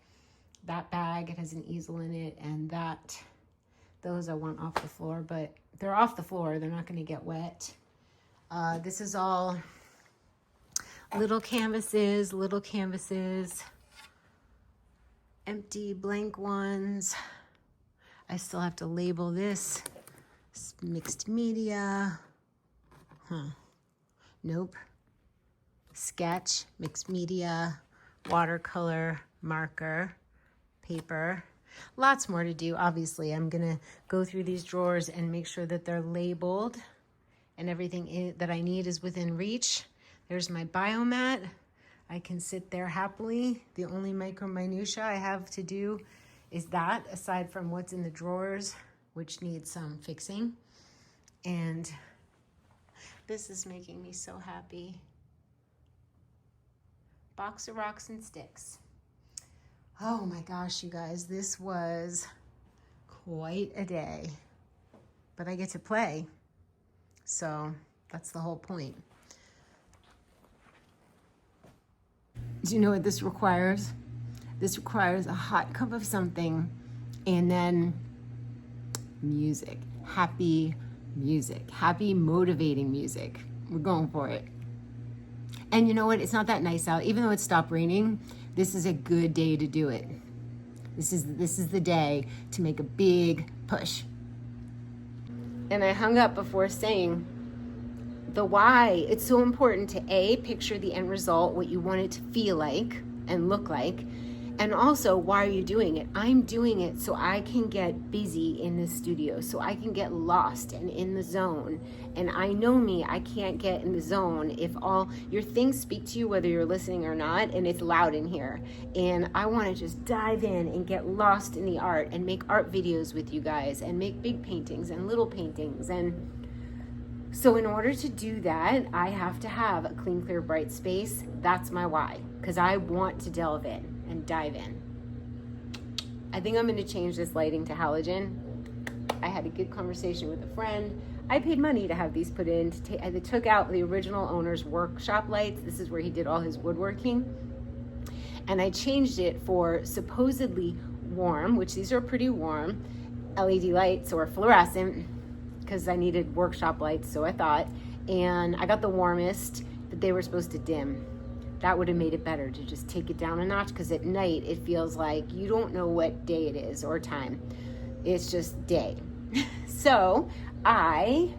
that bag, it has an easel in it, and those I want off the floor, but they're off the floor, they're not going to get wet. This is all little canvases, empty blank ones. I still have to label this. Mixed media. Nope. Sketch, mixed media, watercolor, marker, paper. Lots more to do. Obviously, I'm gonna go through these drawers and make sure that they're labeled and everything that I need is within reach. There's my biomat. I can sit there happily. The only micro minutia I have to do is that, aside from what's in the drawers, which needs some fixing. And this is making me so happy. Box of rocks and sticks. Oh my gosh, you guys, this was quite a day. But I get to play, so that's the whole point. Do you know what this requires? This requires a hot cup of something and then music. Happy music. Happy, motivating music. We're going for it. And you know what? It's not that nice out. Even though it stopped raining, this is a good day to do it. This is the day to make a big push. And I hung up before saying the why. It's so important to A, picture the end result, what you want it to feel like and look like. And also, why are you doing it? I'm doing it so I can get busy in the studio, so I can get lost and in the zone. And I know me, I can't get in the zone if all your things speak to you, whether you're listening or not, and it's loud in here. And I want to just dive in and get lost in the art and make art videos with you guys and make big paintings and little paintings. And so in order to do that, I have to have a clean, clear, bright space. That's my why, because I want to delve in and dive in. I think I'm going to change this lighting to halogen. I had a good conversation with a friend. I paid money to have these put in. I took out the original owner's workshop lights. This is where he did all his woodworking. And I changed it for supposedly warm, which these are pretty warm, LED lights or fluorescent, because I needed workshop lights, so I thought. And I got the warmest, but they were supposed to dim. That would have made it better to just take it down a notch, because at night it feels like you don't know what day it is or time. It's just day. So I'm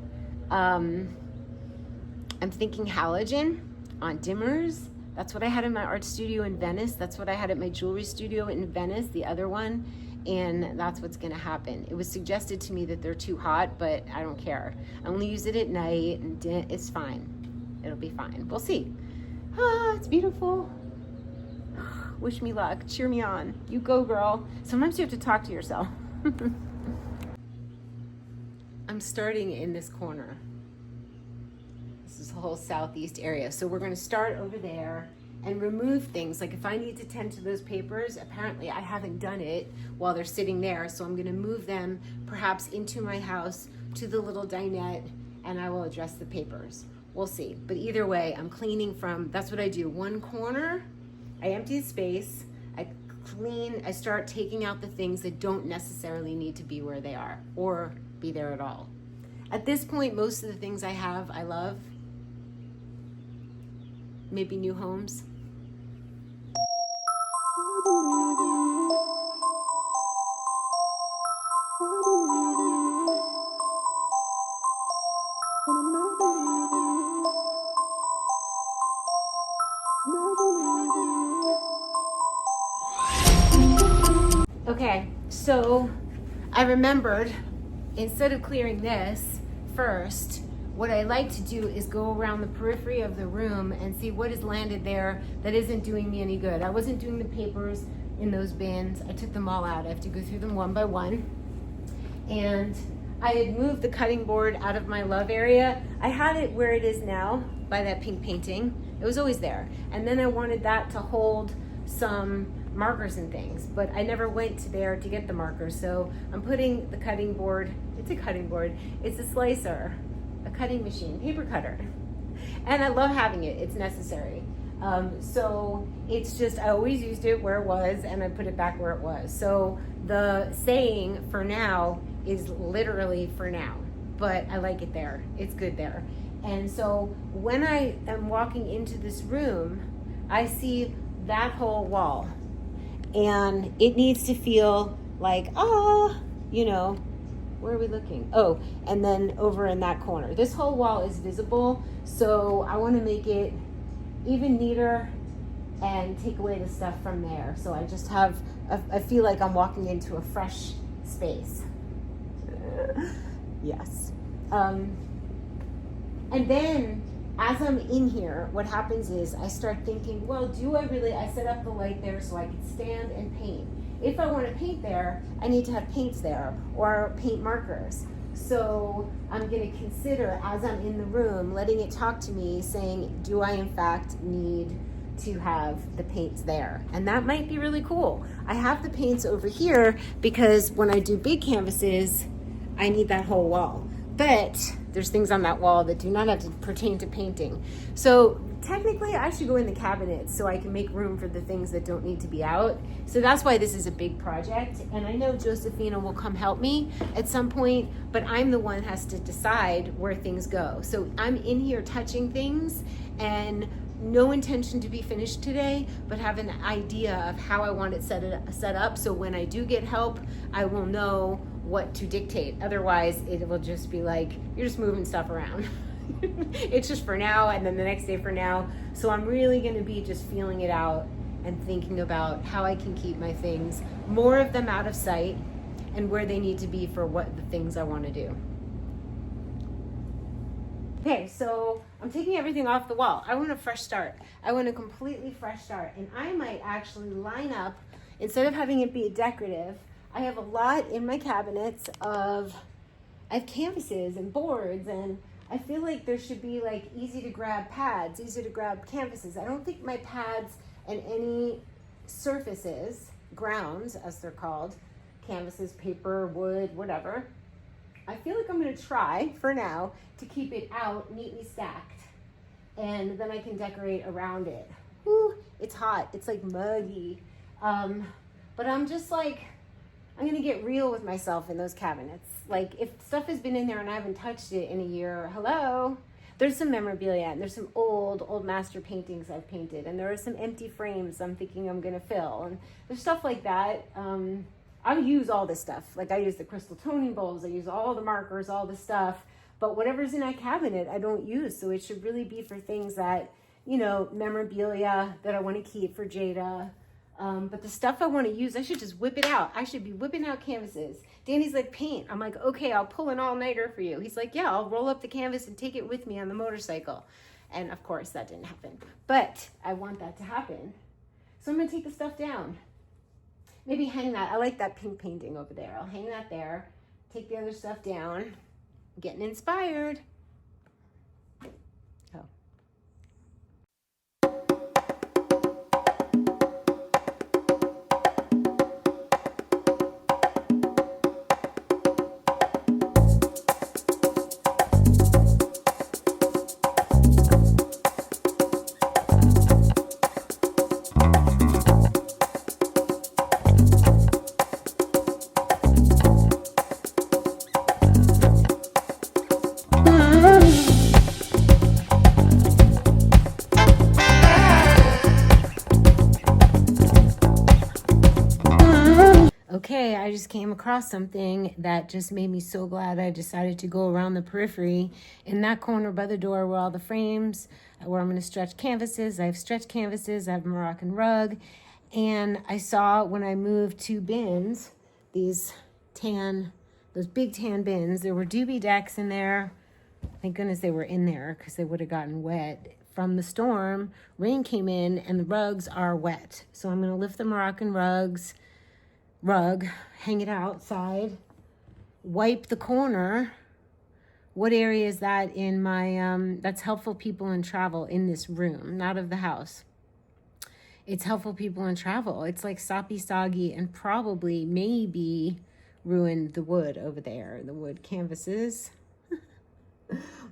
thinking halogen on dimmers. That's what I had in my art studio in Venice. That's what I had at my jewelry studio in Venice, the other one. And that's what's gonna happen. It was suggested to me that they're too hot, but I don't care. I only use it at night and it's fine. It'll be fine. We'll see. Ah, it's beautiful. Wish me luck. Cheer me on. You go, girl. Sometimes you have to talk to yourself. I'm starting in this corner. This is the whole southeast area. So we're going to start over there and remove things. Like if I need to tend to those papers, apparently I haven't done it while they're sitting there. So I'm going to move them perhaps into my house to the little dinette, and I will address the papers. We'll see. But either way, I'm cleaning from, that's what I do. One corner, I empty the space, I clean, I start taking out the things that don't necessarily need to be where they are or be there at all. At this point, most of the things I have, I love. Maybe new homes. Okay, so I remembered, instead of clearing this first, what I like to do is go around the periphery of the room and see what has landed there that isn't doing me any good. I wasn't doing the papers in those bins. I took them all out. I have to go through them one by one. And I had moved the cutting board out of my love area. I had it where it is now by that pink painting. It was always there. And then I wanted that to hold some markers and things, but I never went to there to get the markers. So I'm putting the cutting board, it's a cutting board, it's a slicer, a cutting machine, paper cutter. And I love having it, it's necessary. So it's just, I always used it where it was and I put it back where it was. So the saying for now is literally for now, but I like it there. It's good there. And so when I am walking into this room, I see that whole wall and it needs to feel like, you know, where are we looking? Oh, and then over in that corner. This whole wall is visible, so I want to make it even neater and take away the stuff from there. So I just have, I feel like I'm walking into a fresh space. Yes. And then as I'm in here, what happens is I start thinking, well, I set up the light there so I can stand and paint. If I want to paint there, I need to have paints there or paint markers. So I'm going to consider, as I'm in the room, letting it talk to me, saying, do I in fact need to have the paints there? And that might be really cool. I have the paints over here because when I do big canvases, I need that whole wall. But there's things on that wall that do not have to pertain to painting. So technically I should go in the cabinets so I can make room for the things that don't need to be out. So that's why this is a big project. And I know Josephina will come help me at some point, but I'm the one that has to decide where things go. So I'm in here touching things and no intention to be finished today, but have an idea of how I want it set up. So when I do get help, I will know what to dictate. Otherwise, it will just be like, you're just moving stuff around. It's just for now, and then the next day for now. So I'm really gonna be just feeling it out and thinking about how I can keep my things, more of them out of sight, and where they need to be for what the things I wanna do. Okay, so I'm taking everything off the wall. I want a fresh start. I want a completely fresh start. And I might actually line up, instead of having it be decorative, I have a lot in my cabinets I have canvases and boards, and I feel like there should be like easy to grab pads, easy to grab canvases. I don't think my pads and any surfaces, grounds as they're called, canvases, paper, wood, whatever, I feel like I'm gonna try for now to keep it out neatly stacked, and then I can decorate around it. Whew, it's hot, it's like muggy. But I'm just like, I'm gonna get real with myself in those cabinets. Like if stuff has been in there and I haven't touched it in a year, hello. There's some memorabilia and there's some old master paintings I've painted, and there are some empty frames I'm thinking I'm gonna fill, and there's stuff like that. I use all this stuff. Like I use the crystal toning bowls, I use all the markers, all the stuff, but whatever's in that cabinet I don't use. So it should really be for things that, you know, memorabilia that I wanna keep for Jada. But the stuff I want to use, I should just whip it out. I should be whipping out canvases. Danny's like, paint. I'm like, okay, I'll pull an all-nighter for you. He's like, yeah, I'll roll up the canvas and take it with me on the motorcycle. And of course that didn't happen, but I want that to happen. So I'm gonna take the stuff down. Maybe hang that. I like that pink painting over there. I'll hang that there, take the other stuff down. I'm getting inspired. Oh. Okay, I just came across something that just made me so glad I decided to go around the periphery in that corner by the door where all the frames, where I'm going to stretch canvases. I have stretch canvases, I have a Moroccan rug, and I saw when I moved 2 bins, those big tan bins, there were doobie decks in there. Thank goodness they were in there because they would have gotten wet from the storm. Rain came in and the rugs are wet. So I'm going to lift the Moroccan rug, hang it outside, wipe the corner. What area is that in my, that's helpful people in travel in this room, not of the house. It's helpful people in travel. It's like soppy, soggy, and probably, maybe ruined the wood over there, the wood canvases.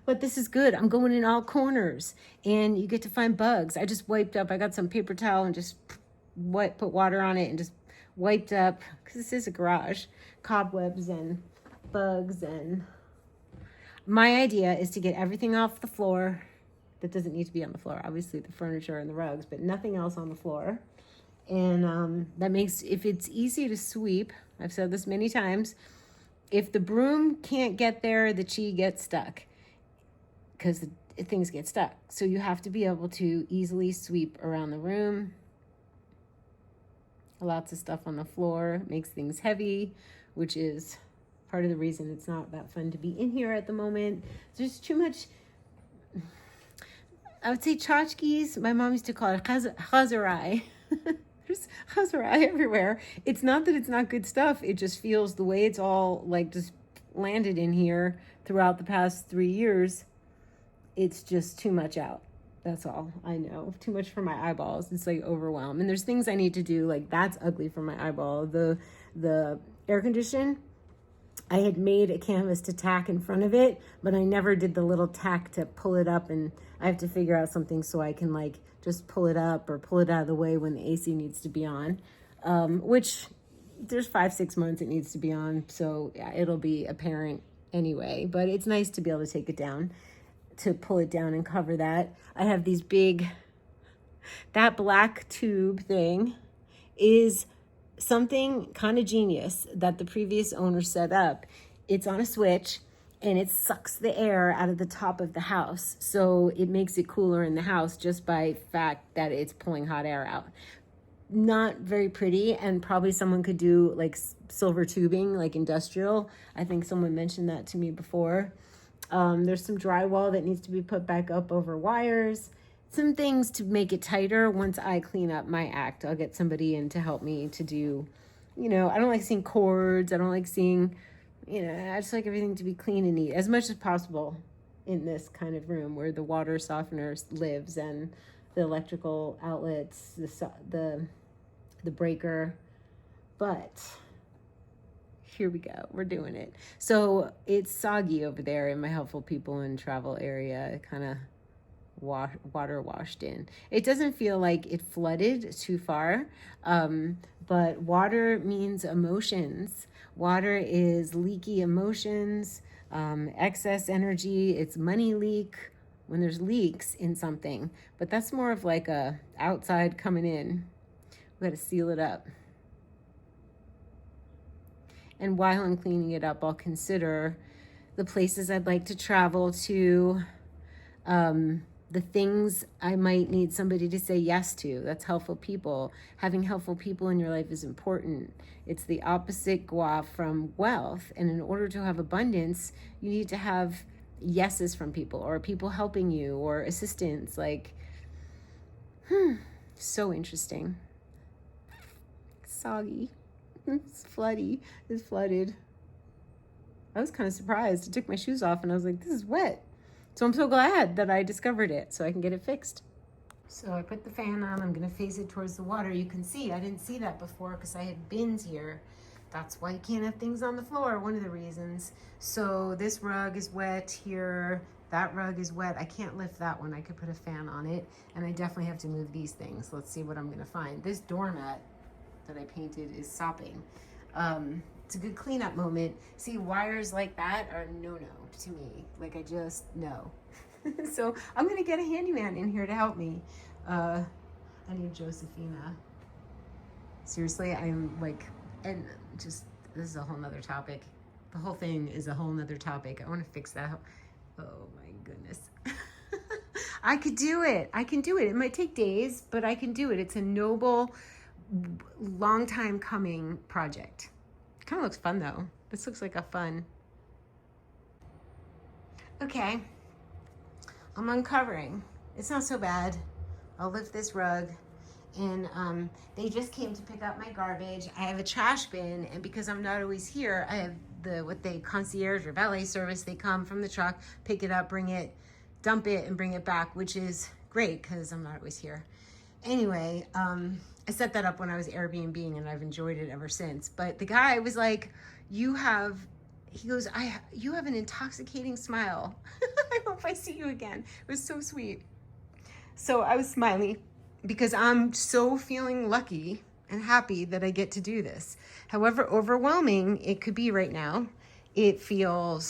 But this is good. I'm going in all corners and you get to find bugs. I just wiped up. I got some paper towel and just put water on it and just wiped up, because this is a garage, cobwebs and bugs. And my idea is to get everything off the floor that doesn't need to be on the floor. Obviously the furniture and the rugs, but nothing else on the floor. And that makes, if it's easy to sweep, I've said this many times, if the broom can't get there, the chi gets stuck, because things get stuck. So you have to be able to easily sweep around the room. Lots of stuff on the floor makes things heavy, which is part of the reason it's not that fun to be in here at the moment. There's too much, I would say tchotchkes. My mom used to call it chazarai. There's chazarai everywhere. It's not that it's not good stuff. It just feels the way it's all like just landed in here throughout the past 3 years. It's just too much out. That's all I know. Too much for my eyeballs. It's like overwhelmed. And there's things I need to do. Like that's ugly for my eyeball. The air condition, I had made a canvas to tack in front of it, but I never did the little tack to pull it up, and I have to figure out something so I can like just pull it up or pull it out of the way when the AC needs to be on, which there's 5-6 months it needs to be on. So yeah, it'll be apparent anyway, but it's nice to be able to take it down, to pull it down and cover that. I have these big, that black tube thing is something kind of genius that the previous owner set up. It's on a switch and it sucks the air out of the top of the house. So it makes it cooler in the house just by fact that it's pulling hot air out. Not very pretty, and probably someone could do like silver tubing, like industrial. I think someone mentioned that to me before. There's some drywall that needs to be put back up over wires. Some things to make it tighter. Once I clean up my act, I'll get somebody in to help me to do, I don't like seeing cords. I don't like seeing, I just like everything to be clean and neat as much as possible in this kind of room where the water softener lives and the electrical outlets, the breaker. But here we go. We're doing it. So it's soggy over there in my helpful people in travel area. Kind of water washed in. It doesn't feel like it flooded too far, but water means emotions. Water is leaky emotions, excess energy. It's money leak when there's leaks in something, but that's more of like a outside coming in. We got to seal it up. And while I'm cleaning it up, I'll consider the places I'd like to travel to, the things I might need somebody to say yes to. That's helpful people. Having helpful people in your life is important. It's the opposite gua from wealth. And in order to have abundance, you need to have yeses from people, or people helping you, or assistance. Like, so interesting. Soggy. It's flooded. It's flooded. I was kind of surprised. I took my shoes off and I was like, this is wet. So I'm so glad that I discovered it so I can get it fixed. So I put the fan on. I'm going to face it towards the water. You can see, I didn't see that before because I had bins here. That's why you can't have things on the floor, one of the reasons. So this rug is wet here. That rug is wet. I can't lift that one. I could put a fan on it. And I definitely have to move these things. Let's see what I'm going to find. This doormat that I painted is sopping. It's a good cleanup moment. See, wires like that are no-no to me. Like, I just, no. So I'm gonna get a handyman in here to help me. I need Josephina. Seriously, I'm like, and just, this is a whole nother topic. The whole thing is a whole nother topic. I wanna fix that. Oh my goodness. I could do it. I can do it. It might take days, but I can do it. It's a noble, long time coming project. Kind of looks fun though. This looks like a fun. Okay, I'm uncovering. It's not so bad. I'll lift this rug, and they just came to pick up my garbage. I have a trash bin, and because I'm not always here, I have what they concierge or valet service. They come from the truck, pick it up, bring it, dump it, and bring it back, which is great because I'm not always here. Anyway, I set that up when I was Airbnb-ing, and I've enjoyed it ever since. But the guy was like, he goes, you have an intoxicating smile. I hope I see you again. It was so sweet. So I was smiling because I'm so feeling lucky and happy that I get to do this. However overwhelming it could be right now, I feel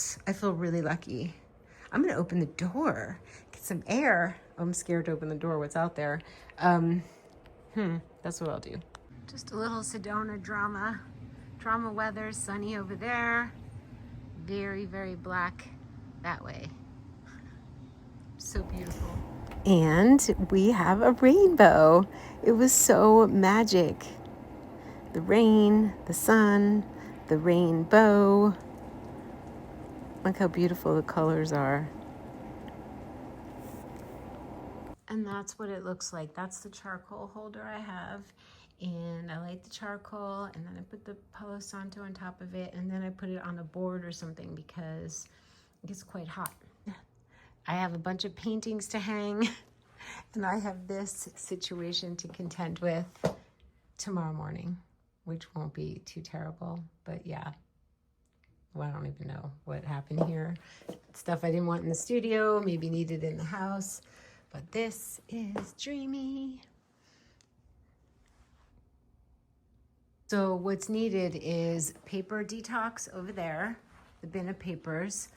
really lucky. I'm gonna open the door, get some air. I'm scared to open the door, what's out there. That's what I'll do. Just a little Sedona drama weather, sunny over there. Very, very black that way. So beautiful. And we have a rainbow. It was so magic. The rain, the sun, the rainbow. Look how beautiful the colors are. And that's what it looks like. That's the charcoal holder I have. And I light the charcoal, and then I put the Palo Santo on top of it, and then I put it on a board or something because it gets quite hot. I have a bunch of paintings to hang, and I have this situation to contend with tomorrow morning, which won't be too terrible, but yeah. Well, I don't even know what happened here. Stuff I didn't want in the studio, maybe needed in the house, but this is dreamy. So what's needed is paper detox over there, the bin of papers,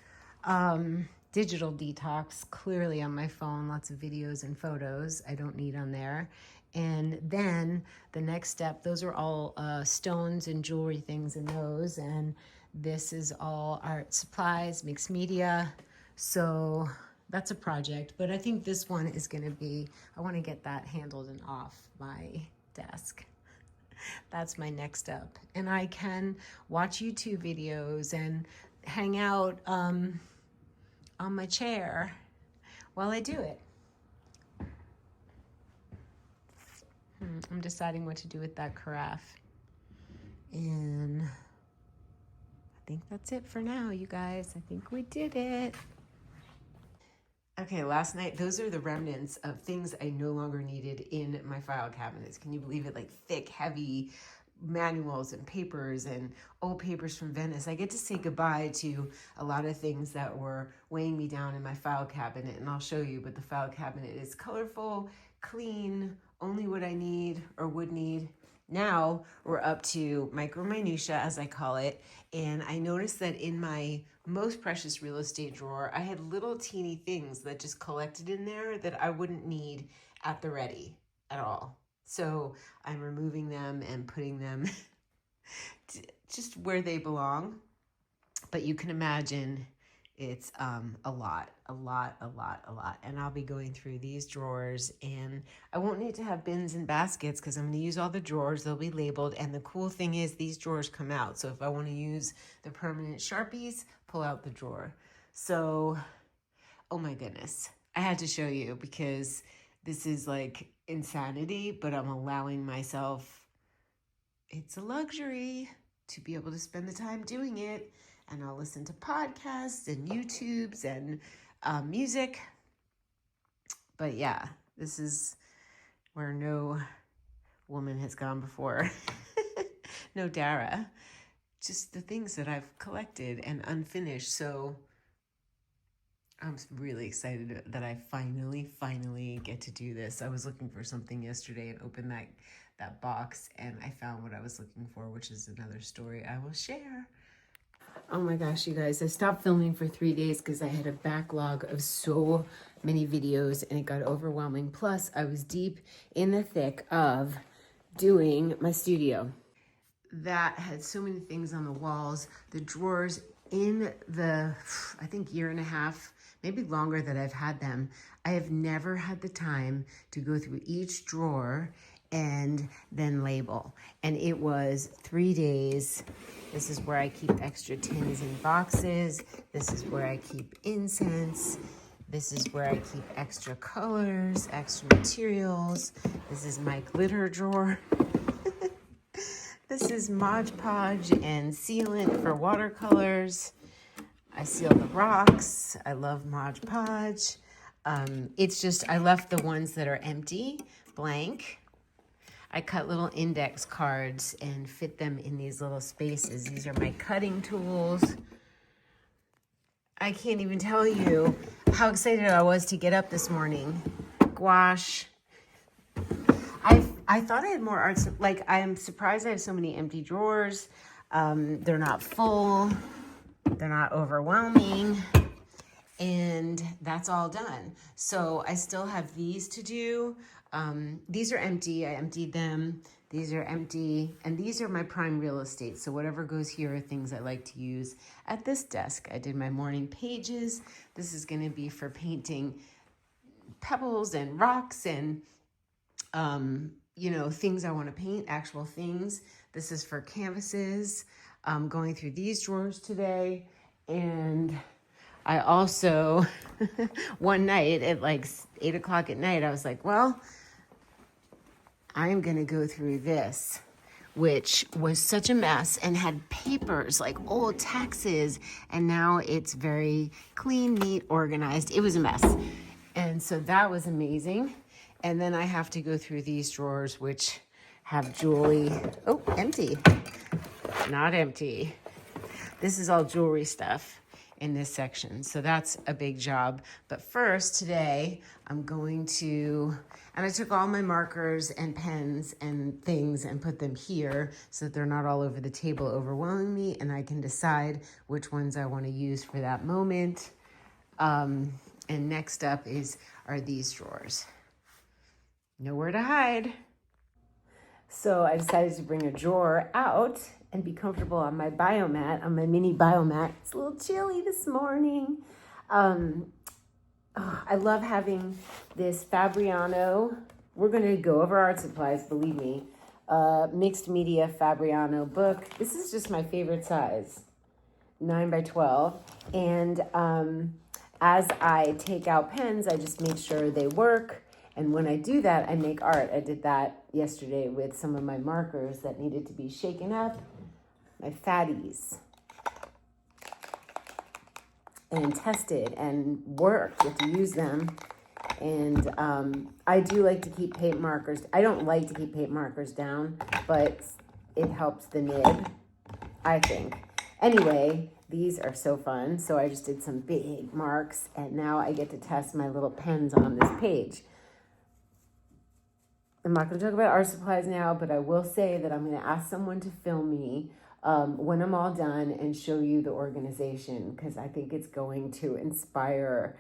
digital detox, clearly on my phone, lots of videos and photos I don't need on there. And then the next step, those are all stones and jewelry things in those. And this is all art supplies, mixed media. So that's a project. But I think this one is gonna be, I wanna get that handled and off my desk. That's my next step. And I can watch YouTube videos and hang out on my chair while I do it. I'm deciding what to do with that carafe. And I think that's it for now, you guys. I think we did it. Okay, last night, those are the remnants of things I no longer needed in my file cabinets. Can you believe it? Like thick, heavy manuals and papers and old papers from Venice. I get to say goodbye to a lot of things that were weighing me down in my file cabinet, and I'll show you, but the file cabinet is colorful, clean, only what I need or would need. Now we're up to micro minutia, as I call it, and I noticed that in my most precious real estate drawer, I had little teeny things that just collected in there that I wouldn't need at the ready at all. So I'm removing them and putting them just where they belong. But you can imagine it's a lot. And I'll be going through these drawers, and I won't need to have bins and baskets because I'm going to use all the drawers. They'll be labeled. And the cool thing is these drawers come out. So if I want to use the permanent Sharpies, pull out the drawer. So, oh my goodness. I had to show you because this is like insanity, but I'm allowing myself, it's a luxury to be able to spend the time doing it. And I'll listen to podcasts and YouTubes and music. But yeah, this is where no woman has gone before. No dara. Just the things that I've collected and unfinished. So I'm really excited that I finally get to do this. I was looking for something yesterday and opened that box, and I found what I was looking for, which is another story I will share. Oh my gosh, you guys, I stopped filming for 3 days because I had a backlog of so many videos and it got overwhelming. Plus, I was deep in the thick of doing my studio. That had so many things on the walls, the drawers in the, I think, year and a half, maybe longer that I've had them. I have never had the time to go through each drawer and then label. And it was 3 days. This is where I keep extra tins and boxes. This is where I keep incense. This is where I keep extra colors, extra materials. This is my glitter drawer. This is Mod Podge and sealant for watercolors. I seal the rocks. I love Mod Podge. It's just, I left the ones that are empty, blank. I cut little index cards and fit them in these little spaces. These are my cutting tools. I can't even tell you how excited I was to get up this morning. Gouache. I thought I had more arts. Like, I'm surprised I have so many empty drawers. They're not full. They're not overwhelming. And that's all done. So I still have these to do. These are empty. I emptied them. These are empty. And these are my prime real estate. So whatever goes here are things I like to use at this desk. I did my morning pages. This is going to be for painting pebbles and rocks and you know, things I want to paint, actual things. This is for canvases. I'm going through these drawers today. And I also, one night at like 8 o'clock at night, I was like, well, I'm going to go through this, which was such a mess and had papers like old taxes. And now it's very clean, neat, organized. It was a mess. And so that was amazing. And then I have to go through these drawers, which have jewelry. Oh, empty. Not empty. This is all jewelry stuff in this section. So that's a big job. But first, today, I'm going to, and I took all my markers and pens and things and put them here so that they're not all over the table overwhelming me, and I can decide which ones I want to use for that moment. And next up are these drawers. Nowhere to hide. So I decided to bring a drawer out and be comfortable on my biomat, on my mini biomat. It's a little chilly this morning. I love having this Fabriano. We're going to go over art supplies, believe me. Mixed media Fabriano book. This is just my favorite size, 9 by 12. And as I take out pens, I just make sure they work. And when I do that, I make art. I did that yesterday with some of my markers that needed to be shaken up, my fatties, and tested and worked. You have to use them. And I do like to keep paint markers. I don't like to keep paint markers down, but it helps the nib, I think. Anyway, these are so fun. So I just did some big marks, and now I get to test my little pens on this page. I'm not going to talk about art supplies now, but I will say that I'm going to ask someone to film me when I'm all done and show you the organization, because I think it's going to inspire.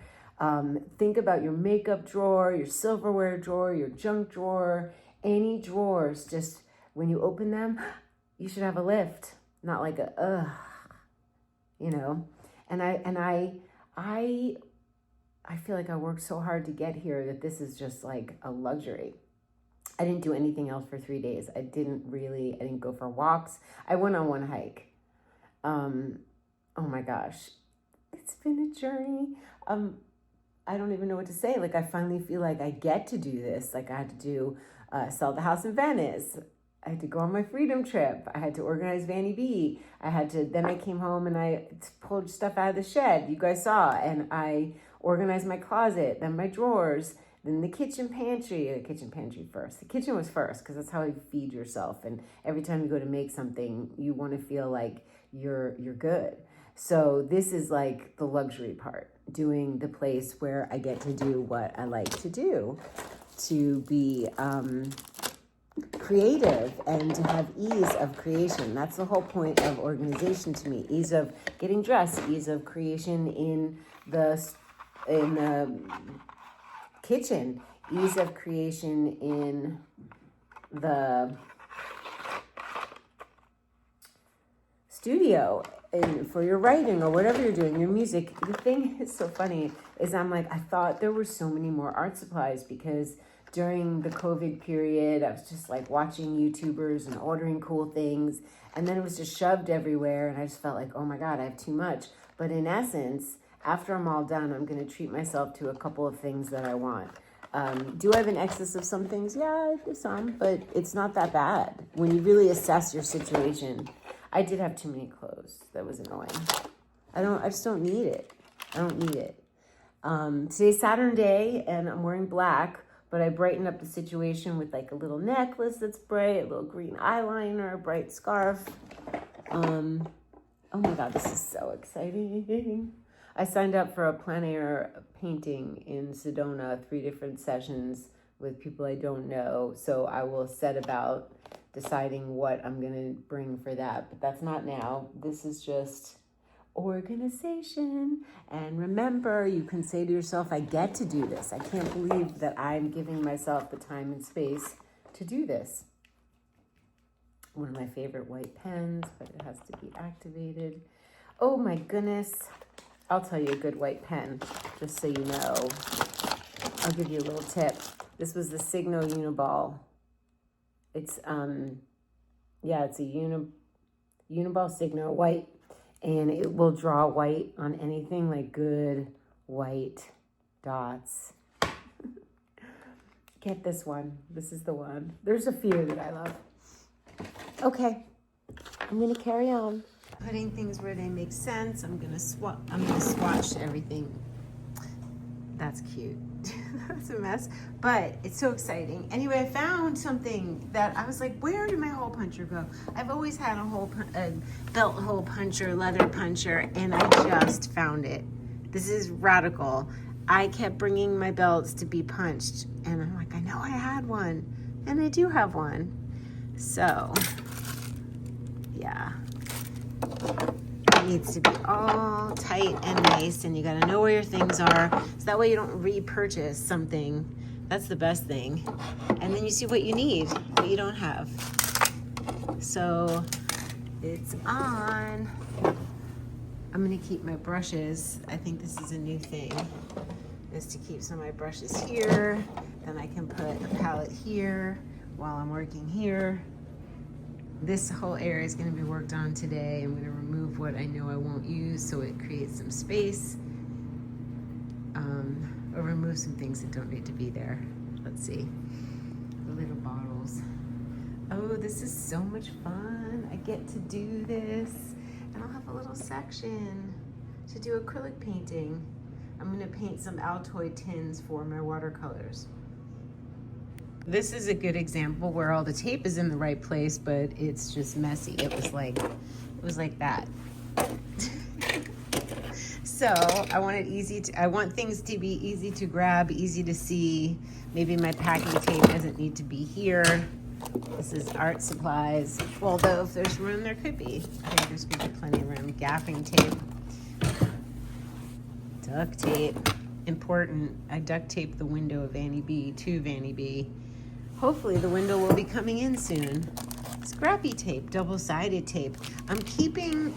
Think about your makeup drawer, your silverware drawer, your junk drawer, any drawers. Just when you open them, you should have a lift, not like a ugh, you know. And I feel like I worked so hard to get here that this is just like a luxury. I didn't do anything else for 3 days. I didn't go for walks. I went on one hike. Oh my gosh, it's been a journey. I don't even know what to say. Like, I finally feel like I get to do this. Like, I had to do, sell the house in Venice. I had to go on my freedom trip. I had to organize Vanny B. Then I came home and I pulled stuff out of the shed. You guys saw. And I organized my closet, then my drawers, then the kitchen pantry first. The kitchen was first because that's how you feed yourself. And every time you go to make something, you want to feel like you're good. So this is like the luxury part, doing the place where I get to do what I like to do, to be creative and to have ease of creation. That's the whole point of organization to me. Ease of getting dressed, ease of creation in the kitchen, ease of creation in the studio, and for your writing or whatever you're doing, your music. The thing is so funny is I'm like, I thought there were so many more art supplies because during the COVID period, I was just like watching YouTubers and ordering cool things, and then it was just shoved everywhere, and I just felt like, oh my God, I have too much. But in essence, after I'm all done, I'm going to treat myself to a couple of things that I want. Do I have an excess of some things? Yeah, I have some, but it's not that bad when you really assess your situation. I did have too many clothes. That was annoying. I just don't need it. I don't need it. Today's Saturn day and I'm wearing black, but I brightened up the situation with like a little necklace that's bright, a little green eyeliner, a bright scarf. Oh my God, this is so exciting. I signed up for a plein air painting in Sedona, 3 different sessions with people I don't know. So I will set about deciding what I'm gonna bring for that, but that's not now. This is just organization. And remember, you can say to yourself, I get to do this. I can't believe that I'm giving myself the time and space to do this. One of my favorite white pens, but it has to be activated. Oh my goodness. I'll tell you a good white pen, just so you know. I'll give you a little tip. This was the Signo Uniball. It's, it's a Uniball Signo white, and it will draw white on anything, like good white dots. Get this one. This is the one. There's a few that I love. Okay, I'm gonna carry on. Putting things where they make sense. I'm gonna swatch everything. That's cute. That's a mess, but it's so exciting. Anyway, I found something that I was like, where did my hole puncher go? I've always had a belt hole puncher, leather puncher, and I just found it. This is radical. I kept bringing my belts to be punched, and I'm like, I know I had one, and I do have one. So, yeah. It needs to be all tight and nice, and you gotta know where your things are, so that way you don't repurchase something. That's the best thing. And then you see what you need, what you don't have. So, it's on. I'm gonna keep my brushes. I think this is a new thing, is to keep some of my brushes here. Then I can put a palette here while I'm working here. This whole area is going to be worked on today. I'm going to remove what I know I won't use so it creates some space, or remove some things that don't need to be there. Let's see. The little bottles. Oh, this is so much fun. I get to do this, and I'll have a little section to do acrylic painting. I'm going to paint some Altoid tins for my watercolors. This is a good example where all the tape is in the right place, but it's just messy. It was like that. So I want things to be easy to grab, easy to see. Maybe my packing tape doesn't need to be here. This is art supplies. Although if there's room, there could be. I think there's gonna be plenty of room. Gaffing tape, duct tape. Important. I duct taped the window of Vanny B to Vanny B. Hopefully the window will be coming in soon. Scrappy tape, double-sided tape. I'm keeping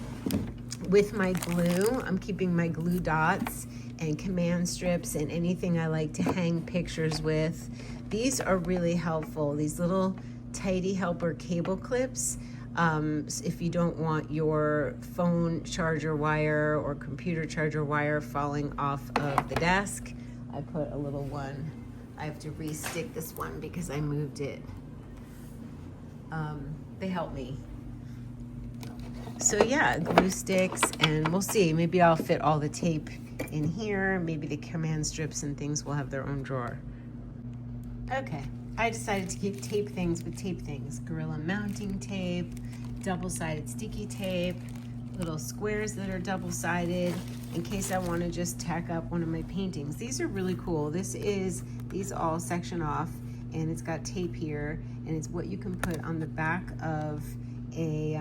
with my glue, I'm keeping my glue dots and command strips and anything I like to hang pictures with. These are really helpful. These little tidy helper cable clips. If you don't want your phone charger wire or computer charger wire falling off of the desk, I put a little one. I have to re-stick this one because I moved it. They help me. So yeah, glue sticks, and we'll see. Maybe I'll fit all the tape in here. Maybe the command strips and things will have their own drawer. Okay, I decided to keep tape things with tape things. Gorilla mounting tape, double-sided sticky tape, little squares that are double-sided in case I want to just tack up one of my paintings. These are really cool. These all section off, and it's got tape here, and it's what you can put on the back of a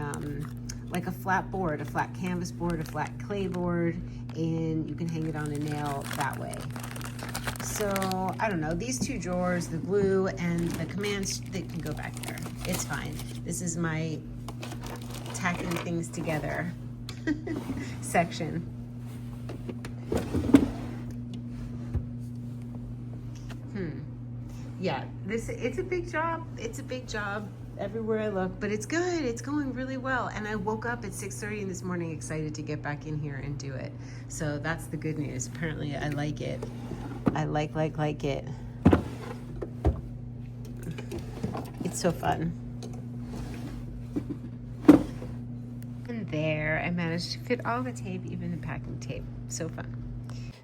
like a flat board, a flat canvas board, a flat clay board, and you can hang it on a nail that way. So I don't know, these two drawers, the glue and the commands, they can go back there. It's fine. This is my tacking things together section. Yeah, it's a big job. It's a big job everywhere I look, but it's good. It's going really well. And I woke up at 6:30 this morning excited to get back in here and do it. So that's the good news. Apparently I like it. I like it. So fun. And there, I managed to fit all the tape, even the packing tape. So fun.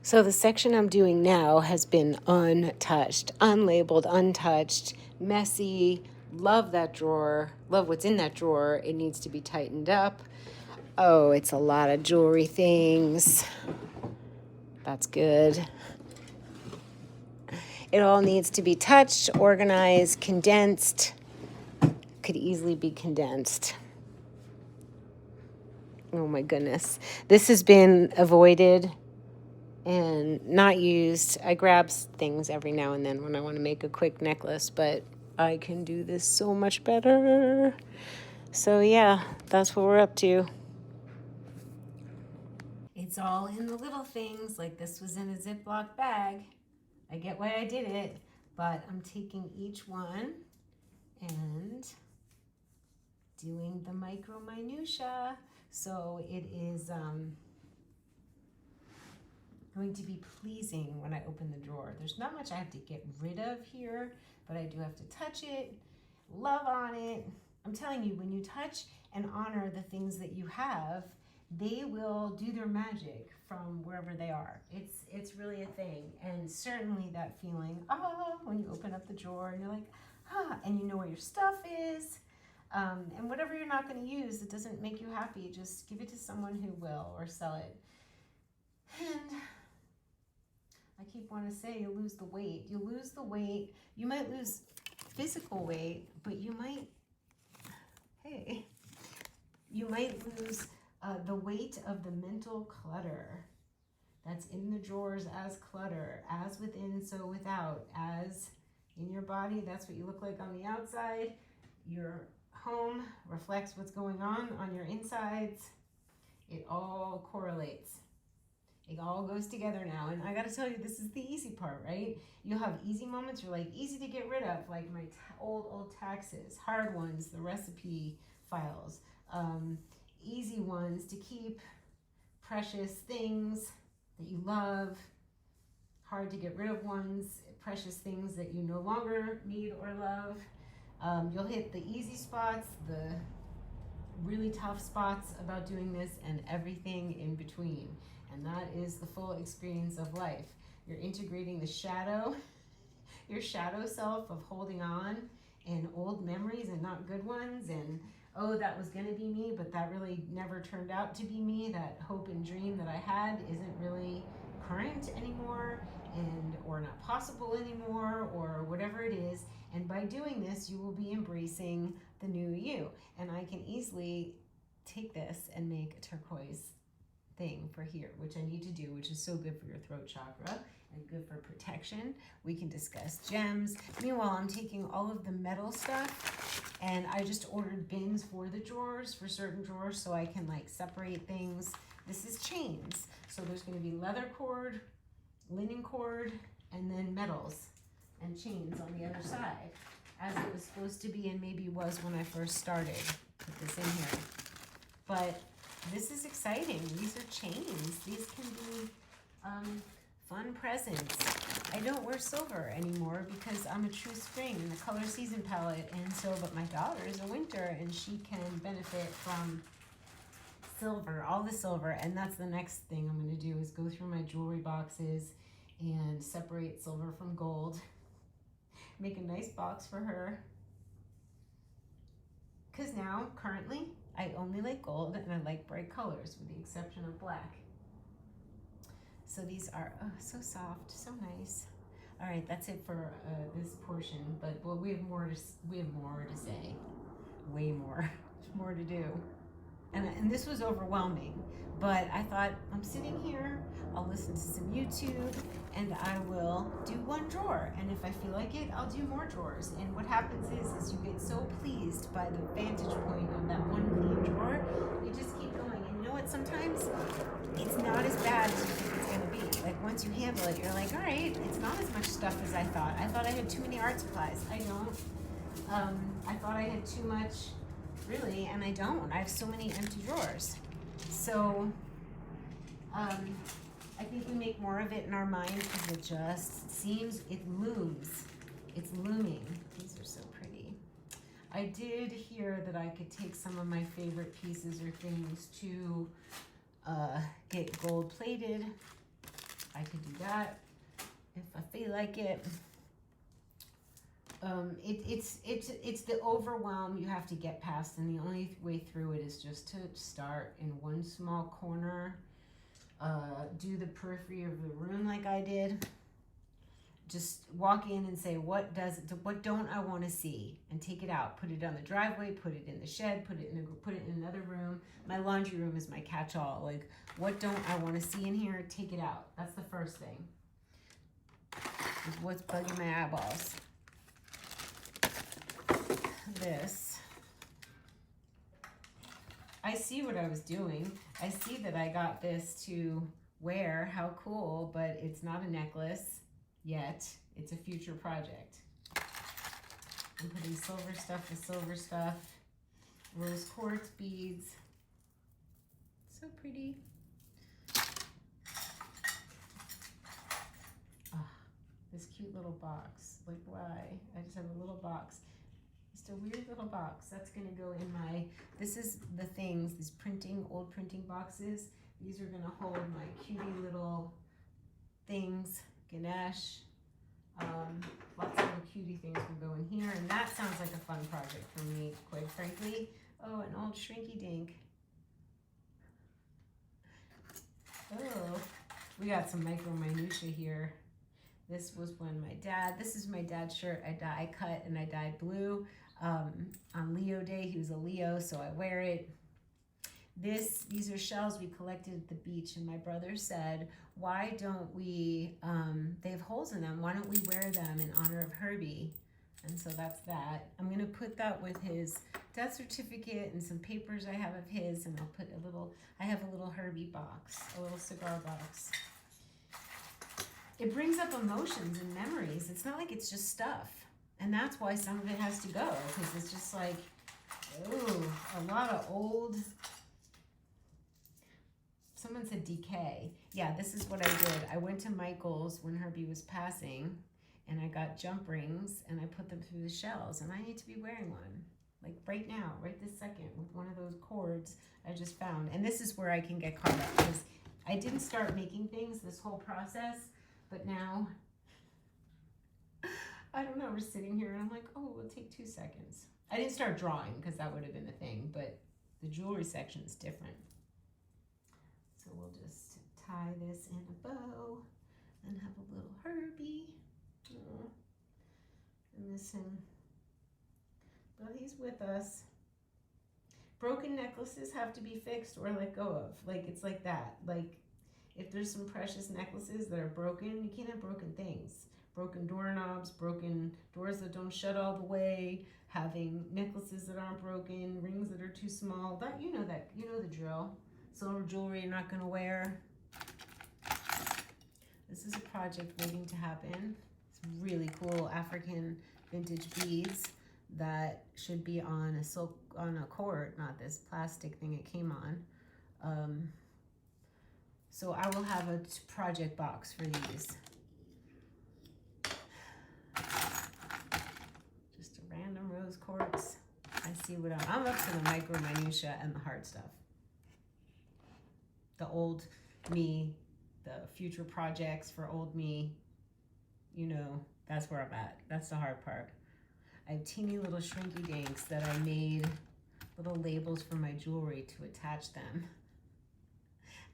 So the section I'm doing now has been untouched, unlabeled, untouched, messy. Love that drawer. Love what's in that drawer. It needs to be tightened up. Oh, it's a lot of jewelry things. That's good. It all needs to be touched, organized, condensed. Could easily be condensed. Oh my goodness. This has been avoided and not used. I grab things every now and then when I want to make a quick necklace, but I can do this so much better. So yeah, that's what we're up to. It's all in the little things, like this was in a Ziploc bag. I get why I did it, but I'm taking each one and doing the micro minutia. So it is going to be pleasing when I open the drawer. There's not much I have to get rid of here, but I do have to touch it, love on it. I'm telling you, when you touch and honor the things that you have, they will do their magic from wherever they are. It's really a thing. And certainly that feeling, when you open up the drawer and you're like, and you know where your stuff is. And whatever you're not going to use, it doesn't make you happy. Just give it to someone who will, or sell it. And I keep wanting to say, you lose the weight. You lose the weight. You might lose physical weight, but you might, you might lose the weight of the mental clutter that's in the drawers as clutter, as within, so without, as in your body. That's what you look like on the outside. Your home reflects what's going on your insides. It all correlates. It all goes together now. And I got to tell you, this is the easy part, right? You'll have easy moments. You're like, easy to get rid of, like my old taxes. Hard ones, the recipe files. Easy ones to keep. Precious things that you love. Hard to get rid of ones. Precious things that you no longer need or love. You'll hit the easy spots, the really tough spots about doing this, and everything in between. And that is the full experience of life. You're integrating the shadow, your shadow self of holding on and old memories and not good ones. And, oh, that was going to be me, but that really never turned out to be me. That hope and dream that I had isn't really current anymore, or not possible anymore, or whatever it is. And by doing this, you will be embracing the new you. And I can easily take this and make a turquoise thing for here, which I need to do, which is so good for your throat chakra and good for protection. We can discuss gems. Meanwhile, I'm taking all of the metal stuff, and I just ordered bins for the drawers, for certain drawers, so I can like separate things. This is chains. So there's going to be leather cord, linen cord, and then metals and chains on the other side, as it was supposed to be, and maybe was when I first started. Put this in here. But this is exciting. These are chains. These can be fun presents. I don't wear silver anymore because I'm a true spring in the color season palette, and so, but my daughter is a winter, and she can benefit from silver, all the silver. And that's the next thing I'm going to do, is go through my jewelry boxes and separate silver from gold. Make a nice box for her. Because now, currently, I only like gold, and I like bright colors, with the exception of black. So these are so soft, so nice. All right, that's it for this portion. But well, we have more to say, way more, more to do. And this was overwhelming, but I thought, I'm sitting here, I'll listen to some YouTube, and I will do one drawer. And if I feel like it, I'll do more drawers. And what happens is you get so pleased by the vantage point of that one clean drawer, you just keep going. And you know what? Sometimes it's not as bad as you think it's going to be. Like, once you handle it, you're like, all right, it's not as much stuff as I thought. I thought I had too many art supplies. I don't. I thought I had too much. Really, and I don't. I have so many empty drawers. So I think we make more of it in our mind because it just seems, it looms. It's looming. These are so pretty. I did hear that I could take some of my favorite pieces or things to get gold plated. I could do that if I feel like it. It's the overwhelm you have to get past, and the only way through it is just to start in one small corner. Do the periphery of the room like I did. Just walk in and say, what don't I want to see, and take it out. Put it on the driveway, put it in the shed, put it in another room. My laundry room is my catch-all. Like, what don't I want to see in here? Take it out. That's the first thing. Is what's bugging my eyeballs. This. I see what I was doing. I see that I got this to wear. How cool, but it's not a necklace yet. It's a future project. I'm putting silver stuff with silver stuff. Rose quartz beads. So pretty. Oh, this cute little box. Like, why? I just have a little box. Just a weird little box. That's gonna go in my, this is the things, these old printing boxes. These are gonna hold my cutie little things. Ganesh, lots of little cutie things will go in here, and that sounds like a fun project for me, quite frankly. Oh, an old shrinky dink. Oh, we got some micro minutia here. This was when this is my dad's shirt I cut and I dyed blue on Leo Day. He was a Leo, so I wear it. These are shells we collected at the beach, and my brother said, why don't we, they have holes in them, why don't we wear them in honor of Herbie? And so that's that. I'm gonna put that with his death certificate and some papers I have of his, and I'll put I have a little Herbie box, a little cigar box. It brings up emotions and memories. It's not like it's just stuff. And that's why some of it has to go, because it's just like, oh, a lot of old. Someone said decay. Yeah, this is what I did. I went to Michael's when Herbie was passing, and I got jump rings, and I put them through the shells, and I need to be wearing one. Like right now, right this second, with one of those cords I just found. And this is where I can get caught up, because I didn't start making things this whole process, but now, I don't know, we're sitting here, and I'm like, oh, it'll take 2 seconds. I didn't start drawing, because that would have been the thing, but the jewelry section is different. So we'll just tie this in a bow and have a little Herbie. Oh, I miss him. But he's with us. Broken necklaces have to be fixed or let go of. Like, it's like that. Like, if there's some precious necklaces that are broken, you can't have broken things. Broken doorknobs, broken doors that don't shut all the way, having necklaces that aren't broken, rings that are too small. That you know the drill. Silver jewelry you're not gonna wear. This is a project waiting to happen. It's really cool African vintage beads that should be on a cord, not this plastic thing it came on. So I will have a project box for these. Just a random rose quartz. I see what I'm up to the micro minutia and the hard stuff. The old me, the future projects for old me, you know, that's where I'm at. That's the hard part. I have teeny little shrinky dinks that I made little labels for my jewelry to attach them.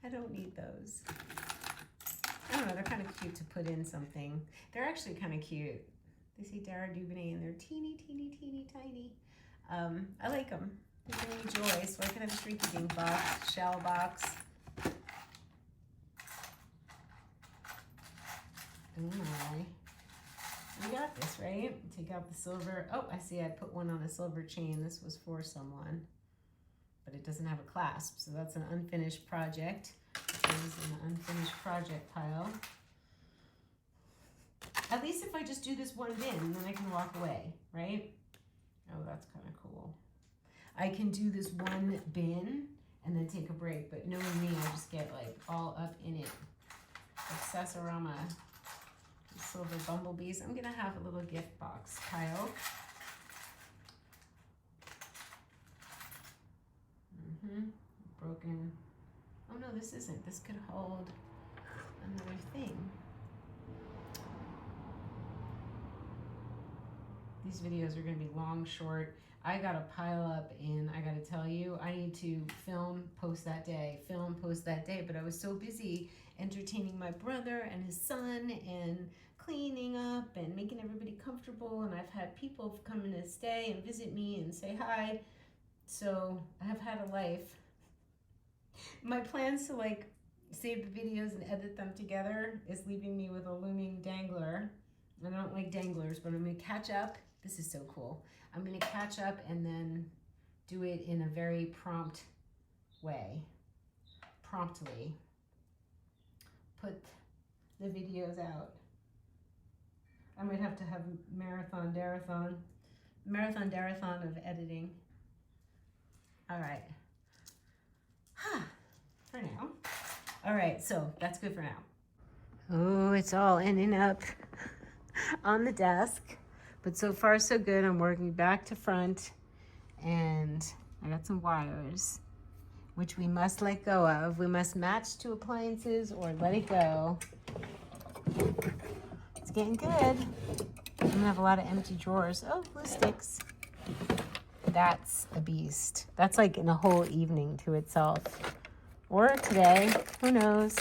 I don't need those. I don't know, they're kind of cute to put in something. They're actually kind of cute. They say Dara Dubonnet and they're teeny, teeny, teeny, tiny. I like them. They bring me joy, so I can have a shrinky dink box, shell box. We got this, right? Take out the silver. Oh, I see I put one on a silver chain. This was for someone, but it doesn't have a clasp, so that's an unfinished project. It goes in the unfinished project pile. At least if I just do this one bin, then I can walk away, right? Oh, that's kind of cool. I can do this one bin and then take a break, but knowing me, I just get like all up in it. Accessorama. Silver bumblebees. I'm gonna have a little gift box pile. Broken. Oh no, this isn't. This could hold another thing. These videos are going to be long, short. I got to pile up, and I got to tell you, I need to film, post that day, film, post that day. But I was so busy entertaining my brother and his son and cleaning up and making everybody comfortable. And I've had people come in to stay and visit me and say hi. So I have had a life. My plans to like save the videos and edit them together is leaving me with a looming dangler. I don't like danglers, but I'm going to catch up. This is so cool. I'm going to catch up and then do it in a very prompt way. Promptly put the videos out. I might have to have a marathon darathon of editing. All right. For now. All right, so that's good for now. Oh, it's all ending up on the desk. But so far, so good. I'm working back to front. And I got some wires, which we must let go of. We must match to appliances or let it go. It's getting good. I'm gonna have a lot of empty drawers. Oh, glue sticks. That's a beast. That's like in a whole evening to itself. Or today, who knows?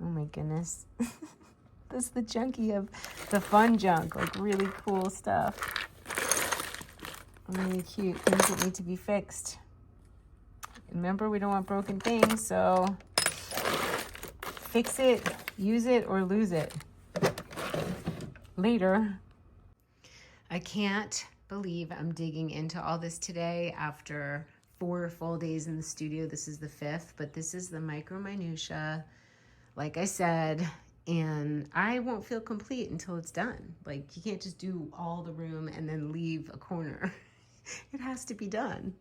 Oh my goodness. This is the junkie of the fun junk, like really cool stuff. Really cute things that need to be fixed. Remember, we don't want broken things, so fix it, use it, or lose it. Later. I can't believe I'm digging into all this today after 4 full days in the studio. This is the 5th, but this is the micro minutia, like I said, and I won't feel complete until it's done. Like, you can't just do all the room and then leave a corner. It has to be done.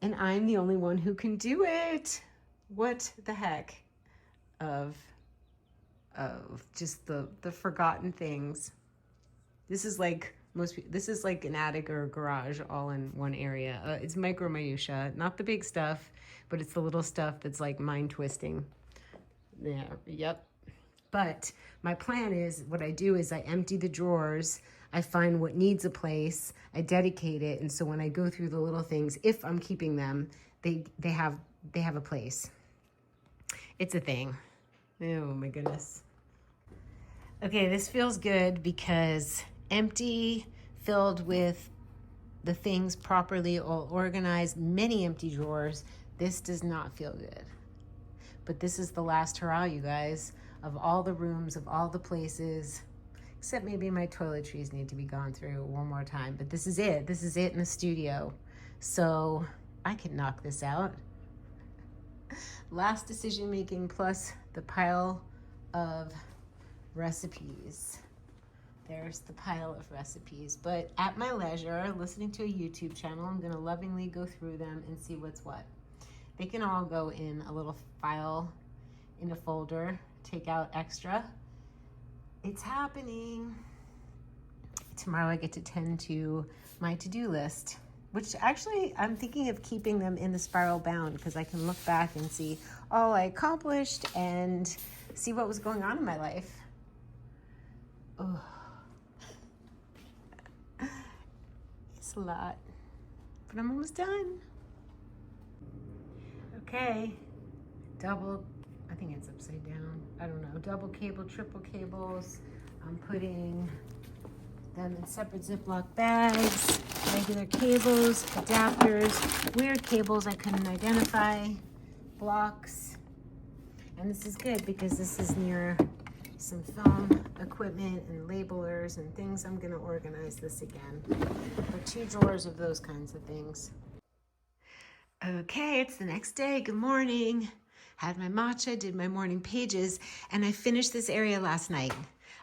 And I'm the only one who can do it. What the heck of just the forgotten things. This is like this is like an attic or a garage all in one area. It's micro minutia, not the big stuff, but it's the little stuff that's like mind twisting. Yeah, yep. But my plan is, what I do is I empty the drawers, I find what needs a place, I dedicate it, and so when I go through the little things, if I'm keeping them, they have a place. It's a thing. Oh my goodness. Okay, this feels good because empty, filled with the things properly all organized, many empty drawers. This does not feel good. But this is the last hurrah, you guys, of all the rooms, of all the places, except maybe my toiletries need to be gone through one more time. But this is it. This is it in the studio. So I can knock this out. Last decision making plus the pile of recipes. There's the pile of recipes. But at my leisure, listening to a YouTube channel, I'm gonna lovingly go through them and see what's what. They can all go in a little file, in a folder, take out extra. It's happening. Tomorrow I get to tend to my to-do list, which actually I'm thinking of keeping them in the spiral bound because I can look back and see all I accomplished and see what was going on in my life. Oh. It's a lot, but I'm almost done. Okay, I think it's upside down. I don't know, double cable, triple cables. I'm putting them in separate Ziploc bags, regular cables, adapters, weird cables I couldn't identify, blocks. And this is good because this is near some film equipment and labelers and things. I'm gonna organize this again. There are 2 drawers of those kinds of things. Okay, it's the next day. Good morning. Had my matcha, did my morning pages, and I finished this area last night.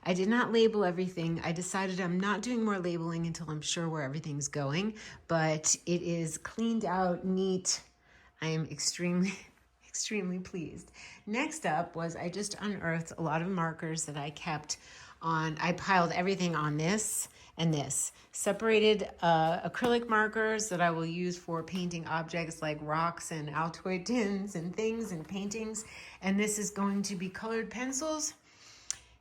I did not label everything. I decided I'm not doing more labeling until I'm sure where everything's going, but it is cleaned out, neat. I am extremely pleased. Next up was I just unearthed a lot of markers that I kept on, I piled everything on this and this. Separated acrylic markers that I will use for painting objects like rocks and Altoid tins and things and paintings. And this is going to be colored pencils.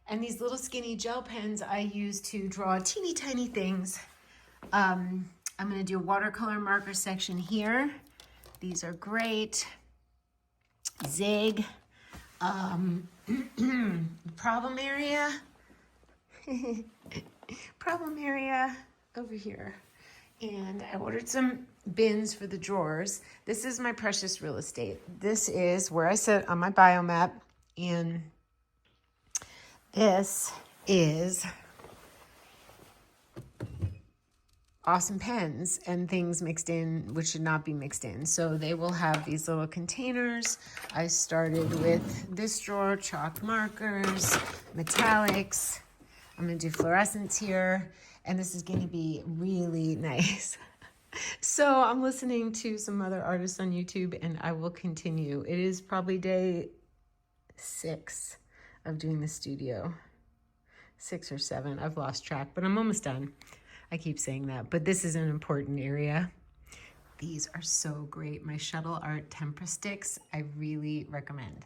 And these little skinny gel pens I use to draw teeny tiny things. I'm gonna do a watercolor marker section here. These are great. Zig. Problem area. Problem area over here. And I ordered some bins for the drawers. This is my precious real estate. This is where I sit on my biomap, and this is awesome pens and things mixed in which should not be mixed in. So they will have these little containers. I started with this drawer, chalk markers, metallics. I'm gonna do fluorescents here, and this is gonna be really nice. So I'm listening to some other artists on YouTube, and I will continue. It is probably day 6 of doing the studio. 6 or 7, I've lost track, but I'm almost done. I keep saying that, but this is an important area. These are so great. My Shuttle Art Tempera sticks, I really recommend.